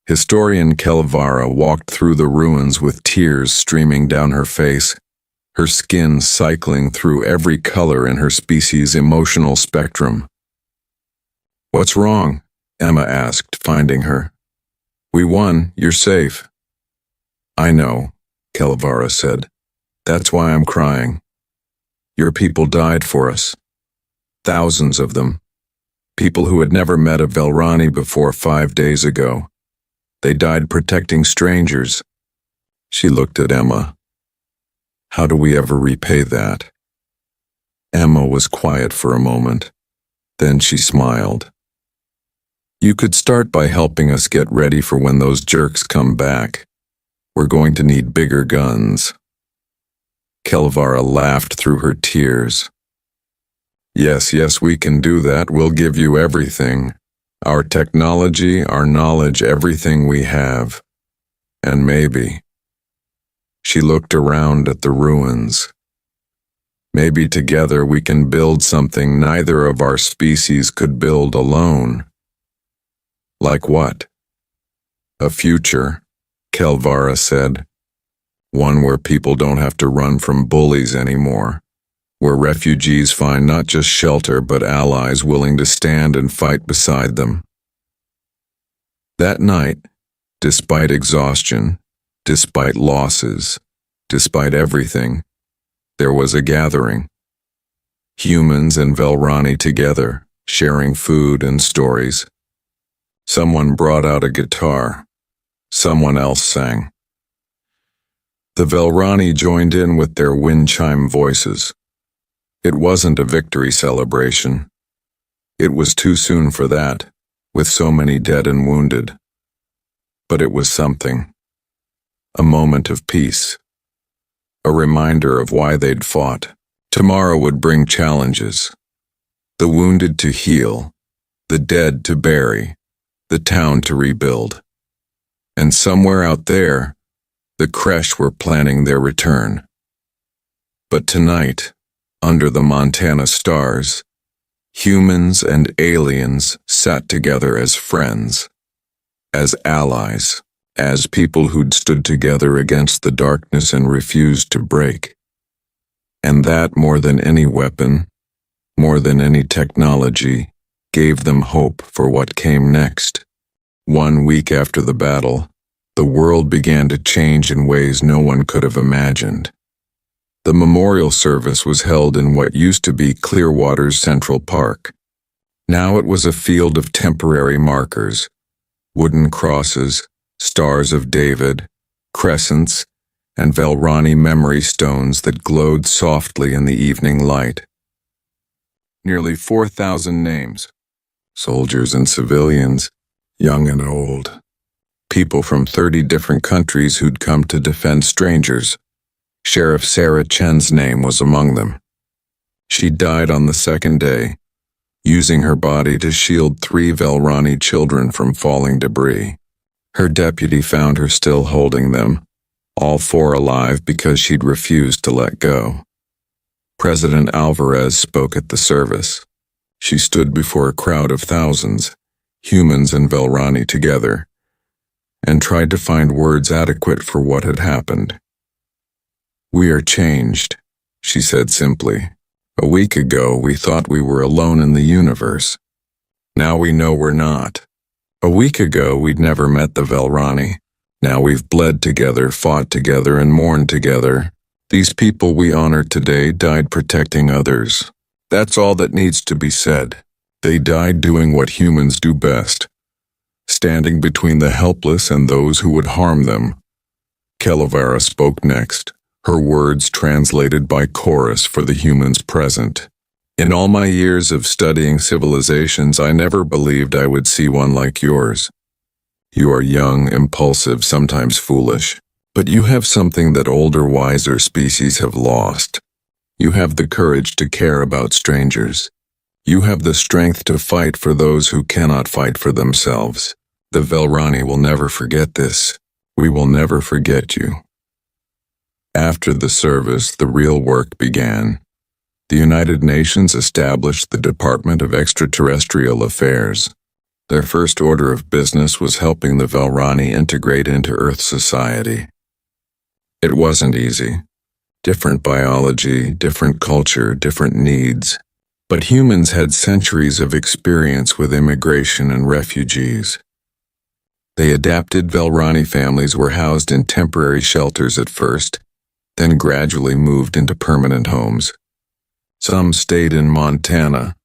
Historian Kelvara walked through the ruins with tears streaming down her face, her skin cycling through every color in her species' emotional spectrum. "What's wrong?" Emma asked, finding her. "We won, you're safe." "I know," Kelvara said. "That's why I'm crying. Your people died for us. Thousands of them. People who had never met a Velrani before 5 days ago. They died protecting strangers." She looked at Emma. "How do we ever repay that?" Emma was quiet for a moment. Then she smiled. "You could start by helping us get ready for when those jerks come back. We're going to need bigger guns." Kelvara laughed through her tears. Yes, yes, we can do that. We'll give you everything. Our technology, our knowledge, everything we have. And maybe. She looked around at the ruins. Maybe together we can build something neither of our species could build alone. Like what? A future, Kelvara said. One where people don't have to run from bullies anymore. Where refugees find not just shelter but allies willing to stand and fight beside them. That night, despite exhaustion, despite losses, despite everything, there was a gathering. Humans and Velrani together, sharing food and stories. Someone brought out a guitar. Someone else sang. The Velrani joined in with their wind chime voices. It wasn't a victory celebration. It was too soon for that, with so many dead and wounded. But it was something. A moment of peace. A reminder of why they'd fought. Tomorrow would bring challenges. The wounded to heal, the dead to bury, the town to rebuild. And somewhere out there, the Kresh were planning their return. But tonight, under the Montana stars, humans and aliens sat together as friends, as allies, as people who'd stood together against the darkness and refused to break. And that, more than any weapon, more than any technology, gave them hope for what came next. 1 week after the battle, the world began to change in ways no one could have imagined. The memorial service was held in what used to be Clearwater's Central Park. Now it was a field of temporary markers, wooden crosses, stars of David, crescents, and Velrani memory stones that glowed softly in the evening light. Nearly 4,000 names, soldiers and civilians, young and old, people from 30 different countries who'd come to defend strangers. Sheriff Sarah Chen's name was among them. She died on the second day, using her body to shield 3 Velrani children from falling debris. Her deputy found her still holding them, all 4 alive because she'd refused to let go. President Alvarez spoke at the service. She stood before a crowd of thousands, humans and Velrani together, and tried to find words adequate for what had happened. "We are changed," she said simply. "A week ago, we thought we were alone in the universe. Now we know we're not. A week ago, we'd never met the Velrani. Now we've bled together, fought together, and mourned together. These people we honor today died protecting others. That's all that needs to be said. They died doing what humans do best, standing between the helpless and those who would harm them." Kelvara spoke next, her words translated by chorus for the humans present. "In all my years of studying civilizations, I never believed I would see one like yours. You are young, impulsive, sometimes foolish, but you have something that older, wiser species have lost. You have the courage to care about strangers. You have the strength to fight for those who cannot fight for themselves. The Velrani will never forget this. We will never forget you." After the service, the real work began. The United Nations established the Department of Extraterrestrial Affairs. Their first order of business was helping the Velrani integrate into Earth society. It wasn't easy. Different biology, different culture, different needs. But humans had centuries of experience with immigration and refugees. They adapted. Velrani families were housed in temporary shelters at first, then gradually moved into permanent homes. Some stayed in Montana,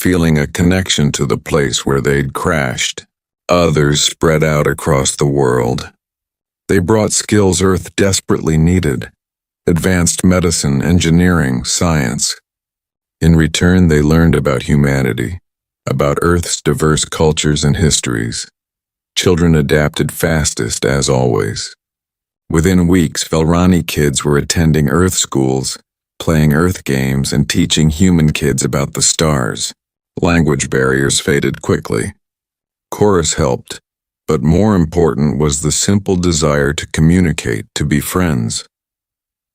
feeling a connection to the place where they'd crashed. Others spread out across the world. They brought skills Earth desperately needed: advanced medicine, engineering, science. In return, they learned about humanity, about Earth's diverse cultures and histories. Children adapted fastest, as always. Within weeks, Velrani kids were attending Earth schools, playing Earth games, and teaching human kids about the stars. Language barriers faded quickly. Chorus helped, but more important was the simple desire to communicate, to be friends.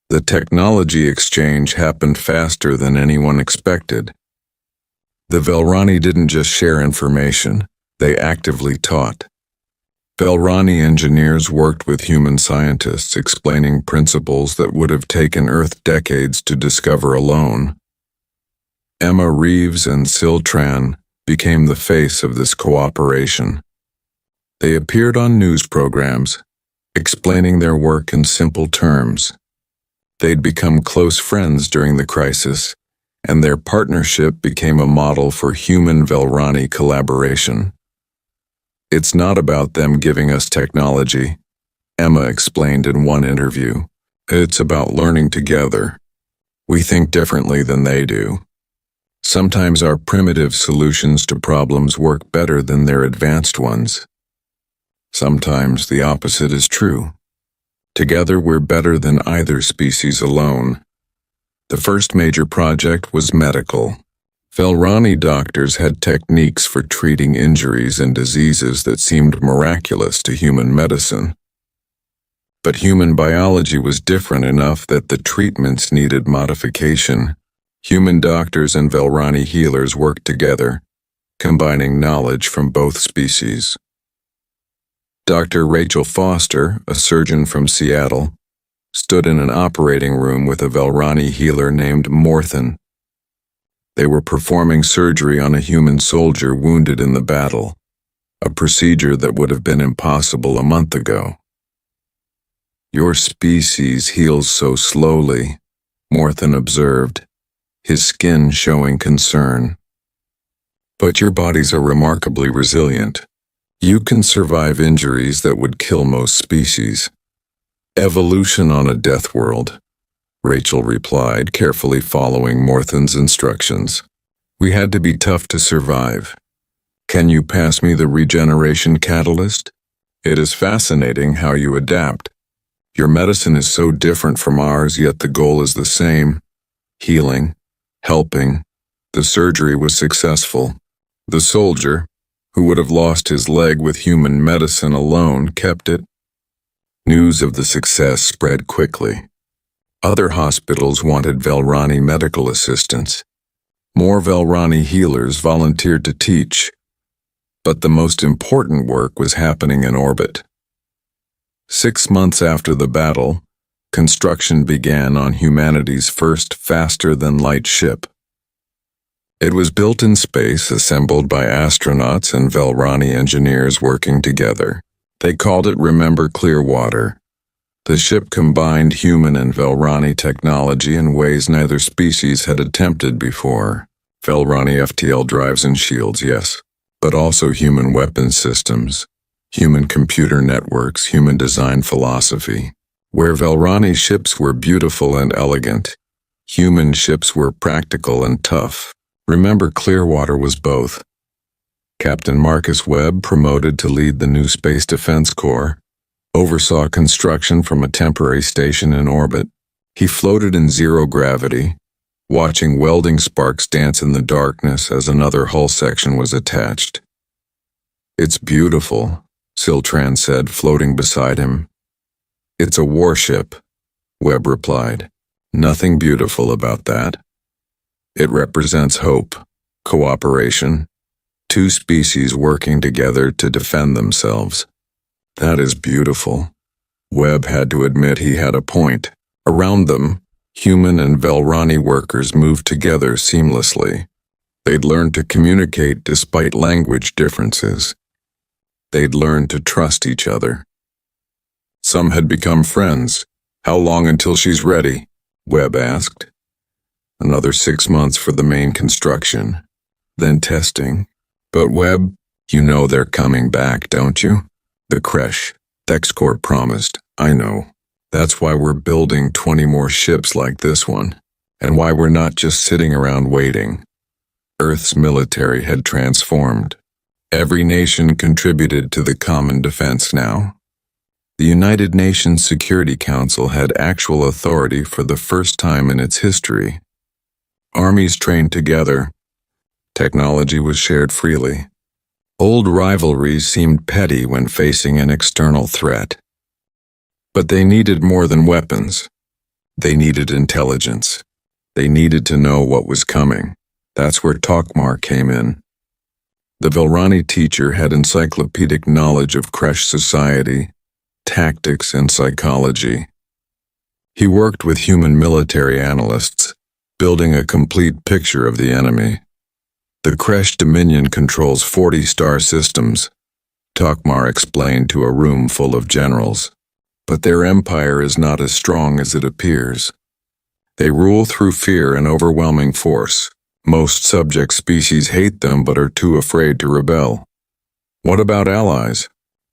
The technology exchange happened faster than anyone expected. The Velrani didn't just share information, they actively taught. Velrani engineers worked with human scientists explaining principles that would have taken Earth decades to discover alone. Emma Reeves and Siltran became the face of this cooperation. They appeared on news programs, explaining their work in simple terms. They'd become close friends during the crisis, and their partnership became a model for human Velrani collaboration. "It's not about them giving us technology," Emma explained in one interview. "It's about learning together. We think differently than they do. Sometimes our primitive solutions to problems work better than their advanced ones. Sometimes the opposite is true. Together we're better than either species alone." The first major project was medical. Velrani doctors had techniques for treating injuries and diseases that seemed miraculous to human medicine. But human biology was different enough that the treatments needed modification. Human doctors and Velrani healers worked together, combining knowledge from both species. Dr. Rachel Foster, a surgeon from Seattle, stood in an operating room with a Velrani healer named Morthan. They were performing surgery on a human soldier wounded in the battle, a procedure that would have been impossible a month ago. "Your species heals so slowly," Morthan observed, his skin showing concern. "But your bodies are remarkably resilient. You can survive injuries that would kill most species." "Evolution on a death world," Rachel replied, carefully following Morthan's instructions. "We had to be tough to survive. Can you pass me the regeneration catalyst? It is fascinating how you adapt. Your medicine is so different from ours, yet the goal is the same: healing, helping." The surgery was successful. The soldier, who would have lost his leg with human medicine alone, kept it. News of the success spread quickly. Other hospitals wanted Velrani medical assistance. More Velrani healers volunteered to teach. But the most important work was happening in orbit. 6 months after the battle, construction began on humanity's first faster-than-light ship. It was built in space, assembled by astronauts and Velrani engineers working together. They called it Remember Clearwater. The ship combined human and Velrani technology in ways neither species had attempted before. Velrani FTL drives and shields, yes, but also human weapons systems, human computer networks, human design philosophy. Where Velrani ships were beautiful and elegant, human ships were practical and tough. Remember Clearwater was both. Captain Marcus Webb, promoted to lead the new Space Defense Corps, oversaw construction from a temporary station in orbit. He floated in zero gravity, watching welding sparks dance in the darkness as another hull section was attached. "It's beautiful," Siltran said, floating beside him. "It's a warship," Webb replied. "Nothing beautiful about that. It represents hope, cooperation, two species working together to defend themselves. That is beautiful." Webb had to admit he had a point. Around them, human and Velrani workers moved together seamlessly. They'd learned to communicate despite language differences. They'd learned to trust each other. Some had become friends. "How long until she's ready?" Webb asked. "Another 6 months for the main construction, then testing." "But Webb, you know they're coming back, don't you?" "The creche, ThexCorp promised. I know. That's why we're building 20 more ships like this one, and why we're not just sitting around waiting." Earth's military had transformed. Every nation contributed to the common defense now. The United Nations Security Council had actual authority for the first time in its history. Armies trained together. Technology was shared freely. Old rivalries seemed petty when facing an external threat. But they needed more than weapons. They needed intelligence. They needed to know what was coming. That's where Tokmar came in. The Vilrani teacher had encyclopedic knowledge of Kresh society, tactics, and psychology. He worked with human military analysts, building a complete picture of the enemy. The Kresh Dominion controls 40 star systems, Tokmar explained to a room full of generals. But their empire is not as strong as it appears. They rule through fear and overwhelming force. Most subject species hate them but are too afraid to rebel. What about allies?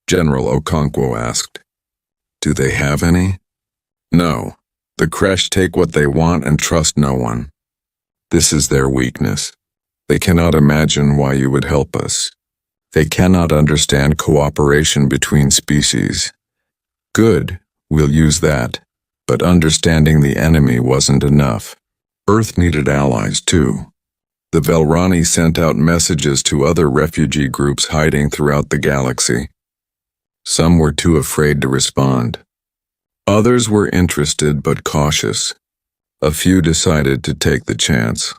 General Okonkwo asked. Do they have any? No. The Kresh take what they want and trust no one. This is their weakness. They cannot imagine why you would help us. They cannot understand cooperation between species. Good, we'll use that. But understanding the enemy wasn't enough. Earth needed allies too. The Vilrani sent out messages to other refugee groups hiding throughout the galaxy. Some were too afraid to respond. Others were interested but cautious. A few decided to take the chance.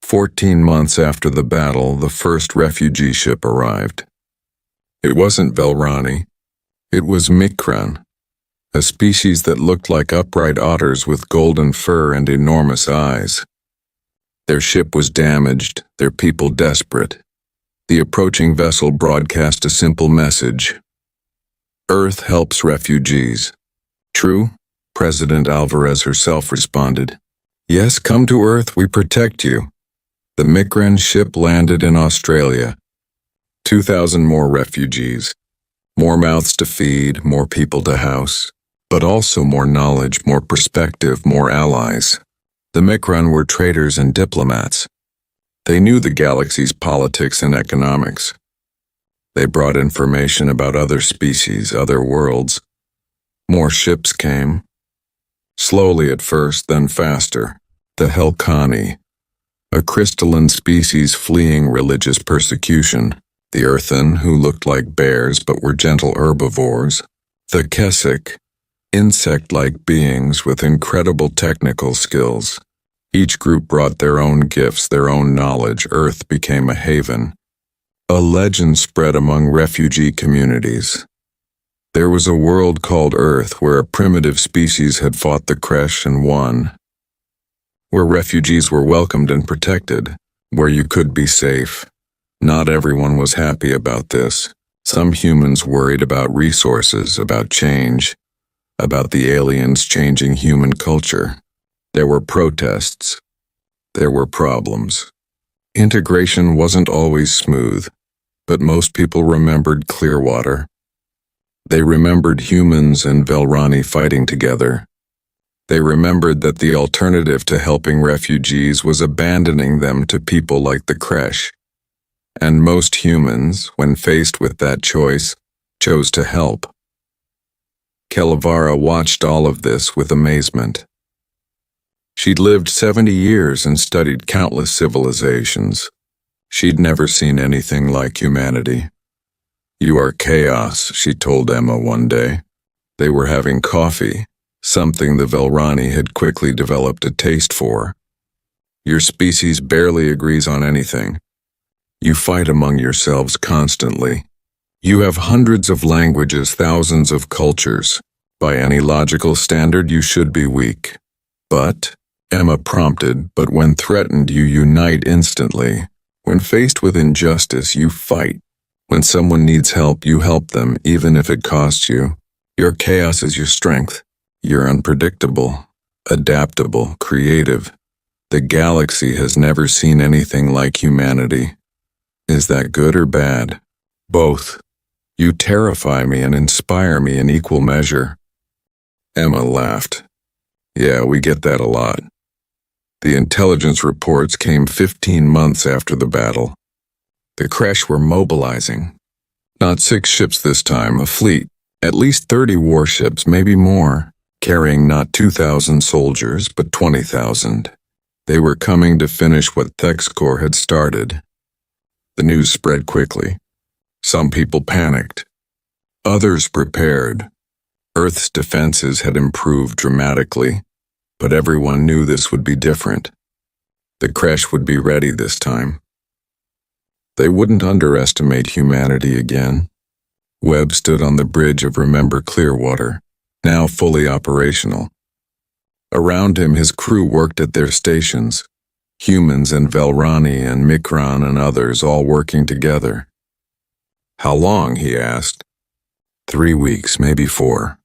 14 months after the battle, the first refugee ship arrived. It wasn't Vilrani. It was Mikran, a species that looked like upright otters with golden fur and enormous eyes. Their ship was damaged, their people desperate. The approaching vessel broadcast a simple message. Earth helps refugees. True? President Alvarez herself responded. Yes, come to Earth, we protect you. The Mikran ship landed in Australia. 2,000 more refugees. More mouths to feed, more people to house. But also more knowledge, more perspective, more allies. The Mikran were traders and diplomats. They knew the galaxy's politics and economics. They brought information about other species, other worlds. More ships came. Slowly at first, then faster. The Helkani, a crystalline species fleeing religious persecution. The Earthen, who looked like bears but were gentle herbivores. The Keswick, insect-like beings with incredible technical skills. Each group brought their own gifts, their own knowledge. Earth became a haven. A legend spread among refugee communities. There was a world called Earth where a primitive species had fought the Kresh and won. Where refugees were welcomed and protected. Where you could be safe. Not everyone was happy about this. Some humans worried about resources, about change, about the aliens changing human culture. There were protests. There were problems. Integration wasn't always smooth, but most people remembered Clearwater. They remembered humans and Vilrani fighting together. They remembered that the alternative to helping refugees was abandoning them to people like the Kresh. And most humans, when faced with that choice, chose to help. Kelevara watched all of this with amazement. She'd lived 70 years and studied countless civilizations. She'd never seen anything like humanity. You are chaos, she told Emma one day. They were having coffee, something the Vilrani had quickly developed a taste for. Your species barely agrees on anything. You fight among yourselves constantly. You have hundreds of languages, thousands of cultures. By any logical standard, you should be weak. But, Emma prompted, but when threatened, you unite instantly. When faced with injustice, you fight. When someone needs help, you help them, even if it costs you. Your chaos is your strength. You're unpredictable, adaptable, creative. The galaxy has never seen anything like humanity. Is that good or bad? Both. You terrify me and inspire me in equal measure. Emma laughed. Yeah, we get that a lot. The intelligence reports came 15 months after the battle. The Kresh were mobilizing. Not 6 ships this time, a fleet. At least 30 warships, maybe more, carrying not 2,000 soldiers, but 20,000. They were coming to finish what Thexcor had started. The news spread quickly. Some people panicked. Others prepared. Earth's defenses had improved dramatically, but everyone knew this would be different. The Kresh would be ready this time. They wouldn't underestimate humanity again. Webb stood on the bridge of Remember Clearwater, now fully operational. Around him his crew worked at their stations, humans and Velrani and Mikron and others all working together. "How long?" he asked. 3 weeks, maybe 4,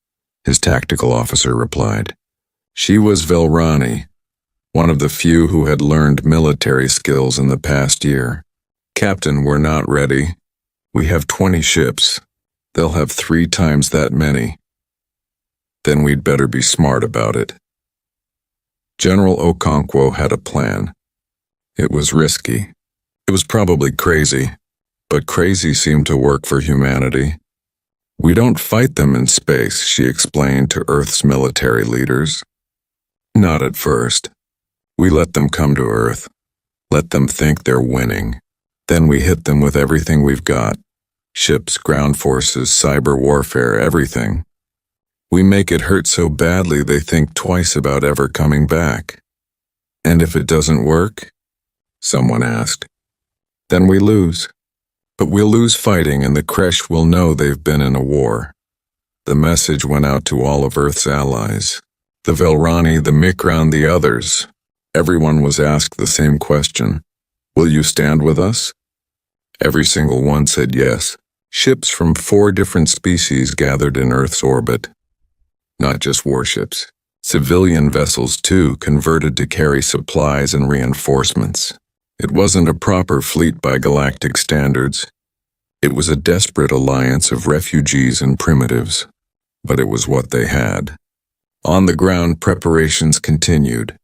his tactical officer replied. She was Velrani, one of the few who had learned military skills in the past year. "Captain, we're not ready. We have 20 ships. They'll have 3 times that many. Then we'd better be smart about it." General Okonkwo had a plan. It was risky. It was probably crazy, but crazy seemed to work for humanity. "We don't fight them in space," she explained to Earth's military leaders. "Not at first. We let them come to Earth. Let them think they're winning. Then we hit them with everything we've got. Ships, ground forces, cyber warfare, everything. We make it hurt so badly they think twice about ever coming back." "And if it doesn't work?" someone asked. "Then we lose. But we'll lose fighting and the Kresh will know they've been in a war." The message went out to all of Earth's allies. The Velrani, the Mikron, the others. Everyone was asked the same question. "Will you stand with us?" Every single one said yes. Ships from 4 different species gathered in Earth's orbit. Not just warships. Civilian vessels, too, converted to carry supplies and reinforcements. It wasn't a proper fleet by Galactic standards. It was a desperate alliance of refugees and primitives. But it was what they had. On the ground, preparations continued.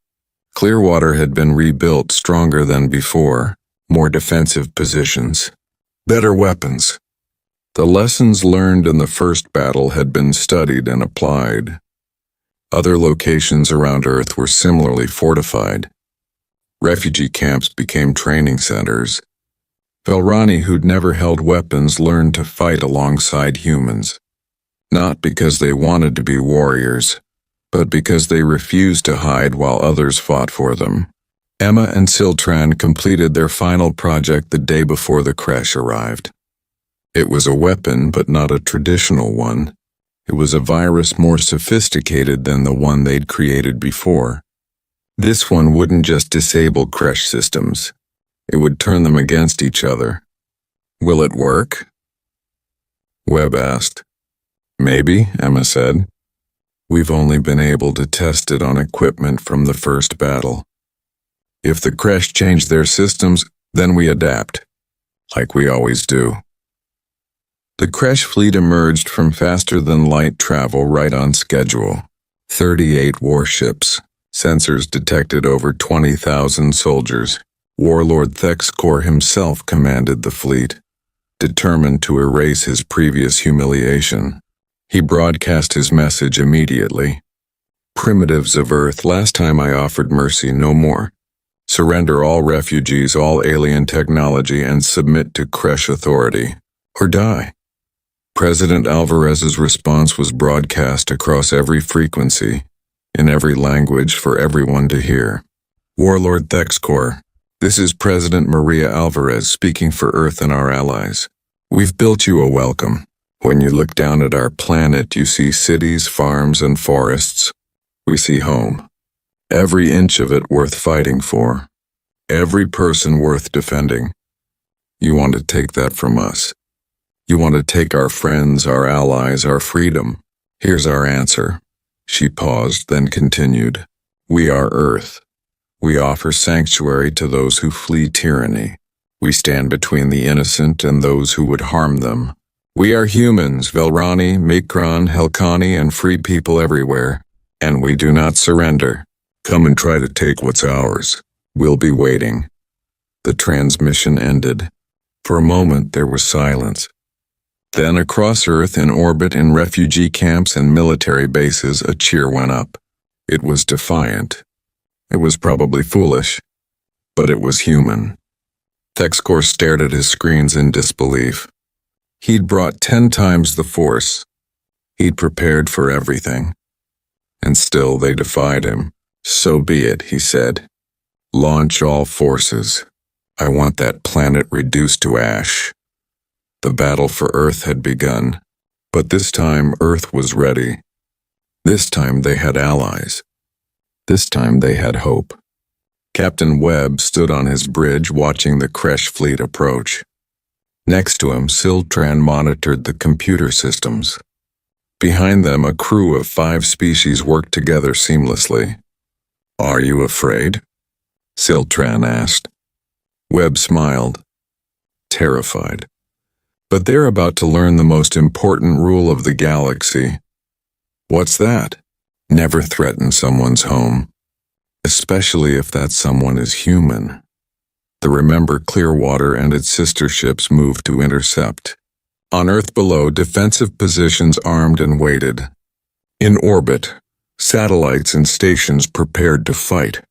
Clearwater had been rebuilt stronger than before. More defensive positions. Better weapons. The lessons learned in the first battle had been studied and applied. Other locations around Earth were similarly fortified. Refugee camps became training centers. Velrani, who'd never held weapons, learned to fight alongside humans. Not because they wanted to be warriors, but because they refused to hide while others fought for them. Emma and Siltran completed their final project the day before the Kresh arrived. It was a weapon, but not a traditional one. It was a virus more sophisticated than the one they'd created before. This one wouldn't just disable Kresh systems. It would turn them against each other. "Will it work?" Webb asked. "Maybe," Emma said. "We've only been able to test it on equipment from the first battle. If the Kresh change their systems, then we adapt, like we always do." The Kresh fleet emerged from faster-than-light travel right on schedule. 38 warships. Sensors detected over 20,000 soldiers. Warlord Thexcor himself commanded the fleet, determined to erase his previous humiliation. He broadcast his message immediately. "Primitives of Earth, last time I offered mercy, no more. Surrender all refugees, all alien technology, and submit to Kresh authority, or die." President Alvarez's response was broadcast across every frequency, in every language for everyone to hear. "Warlord Thexcor, this is President Maria Alvarez speaking for Earth and our allies. We've built you a welcome. When you look down at our planet, you see cities, farms, and forests. We see home. Every inch of it worth fighting for. Every person worth defending. You want to take that from us. You want to take our friends, our allies, our freedom. Here's our answer." She paused, then continued. "We are Earth. We offer sanctuary to those who flee tyranny. We stand between the innocent and those who would harm them. We are humans, Velrani, Mikron, Helkani, and free people everywhere. And we do not surrender. Come and try to take what's ours. We'll be waiting." The transmission ended. For a moment there was silence. Then across Earth, in orbit, in refugee camps and military bases, a cheer went up. It was defiant. It was probably foolish, but it was human. Thexcor stared at his screens in disbelief. He'd brought 10 times the force. He'd prepared for everything. And still they defied him. So be it, he said. Launch all forces. I want that planet reduced to ash. The battle for Earth had begun, but this time Earth was ready. This time they had allies. This time they had hope. Captain Webb stood on his bridge watching the Kresh fleet approach. Next to him, Siltran monitored the computer systems. Behind them, a crew of 5 species worked together seamlessly. "Are you afraid?" Siltran asked. Webb smiled. Terrified. But they're about to learn the most important rule of the galaxy. What's that? Never threaten someone's home, especially if that someone is human. The Remember Clearwater and its sister ships moved to intercept. On Earth below, defensive positions armed and waited. In orbit, satellites and stations prepared to fight.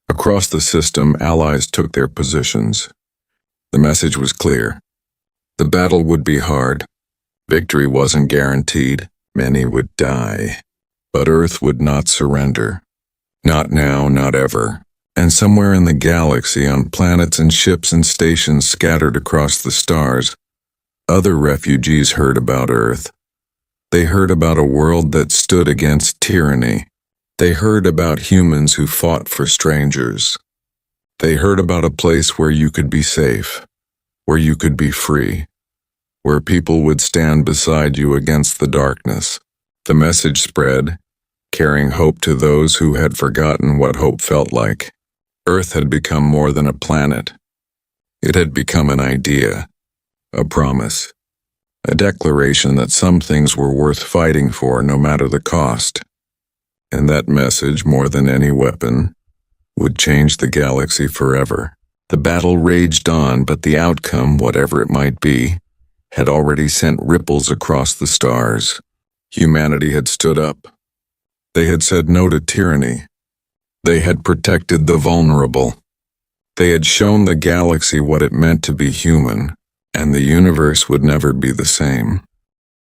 Across the system, allies took their positions. The message was clear. The battle would be hard. Victory wasn't guaranteed. Many would die. But Earth would not surrender. Not now, not ever. And somewhere in the galaxy, on planets and ships and stations scattered across the stars, other refugees heard about Earth. They heard about a world that stood against tyranny. They heard about humans who fought for strangers. They heard about a place where you could be safe, where you could be free, where people would stand beside you against the darkness. The message spread, carrying hope to those who had forgotten what hope felt like. Earth had become more than a planet. It had become an idea, a promise, a declaration that some things were worth fighting for no matter the cost. And that message, more than any weapon, would change the galaxy forever. The battle raged on, but the outcome, whatever it might be, had already sent ripples across the stars. Humanity had stood up. They had said no to tyranny. They had protected the vulnerable. They had shown the galaxy what it meant to be human, and the universe would never be the same.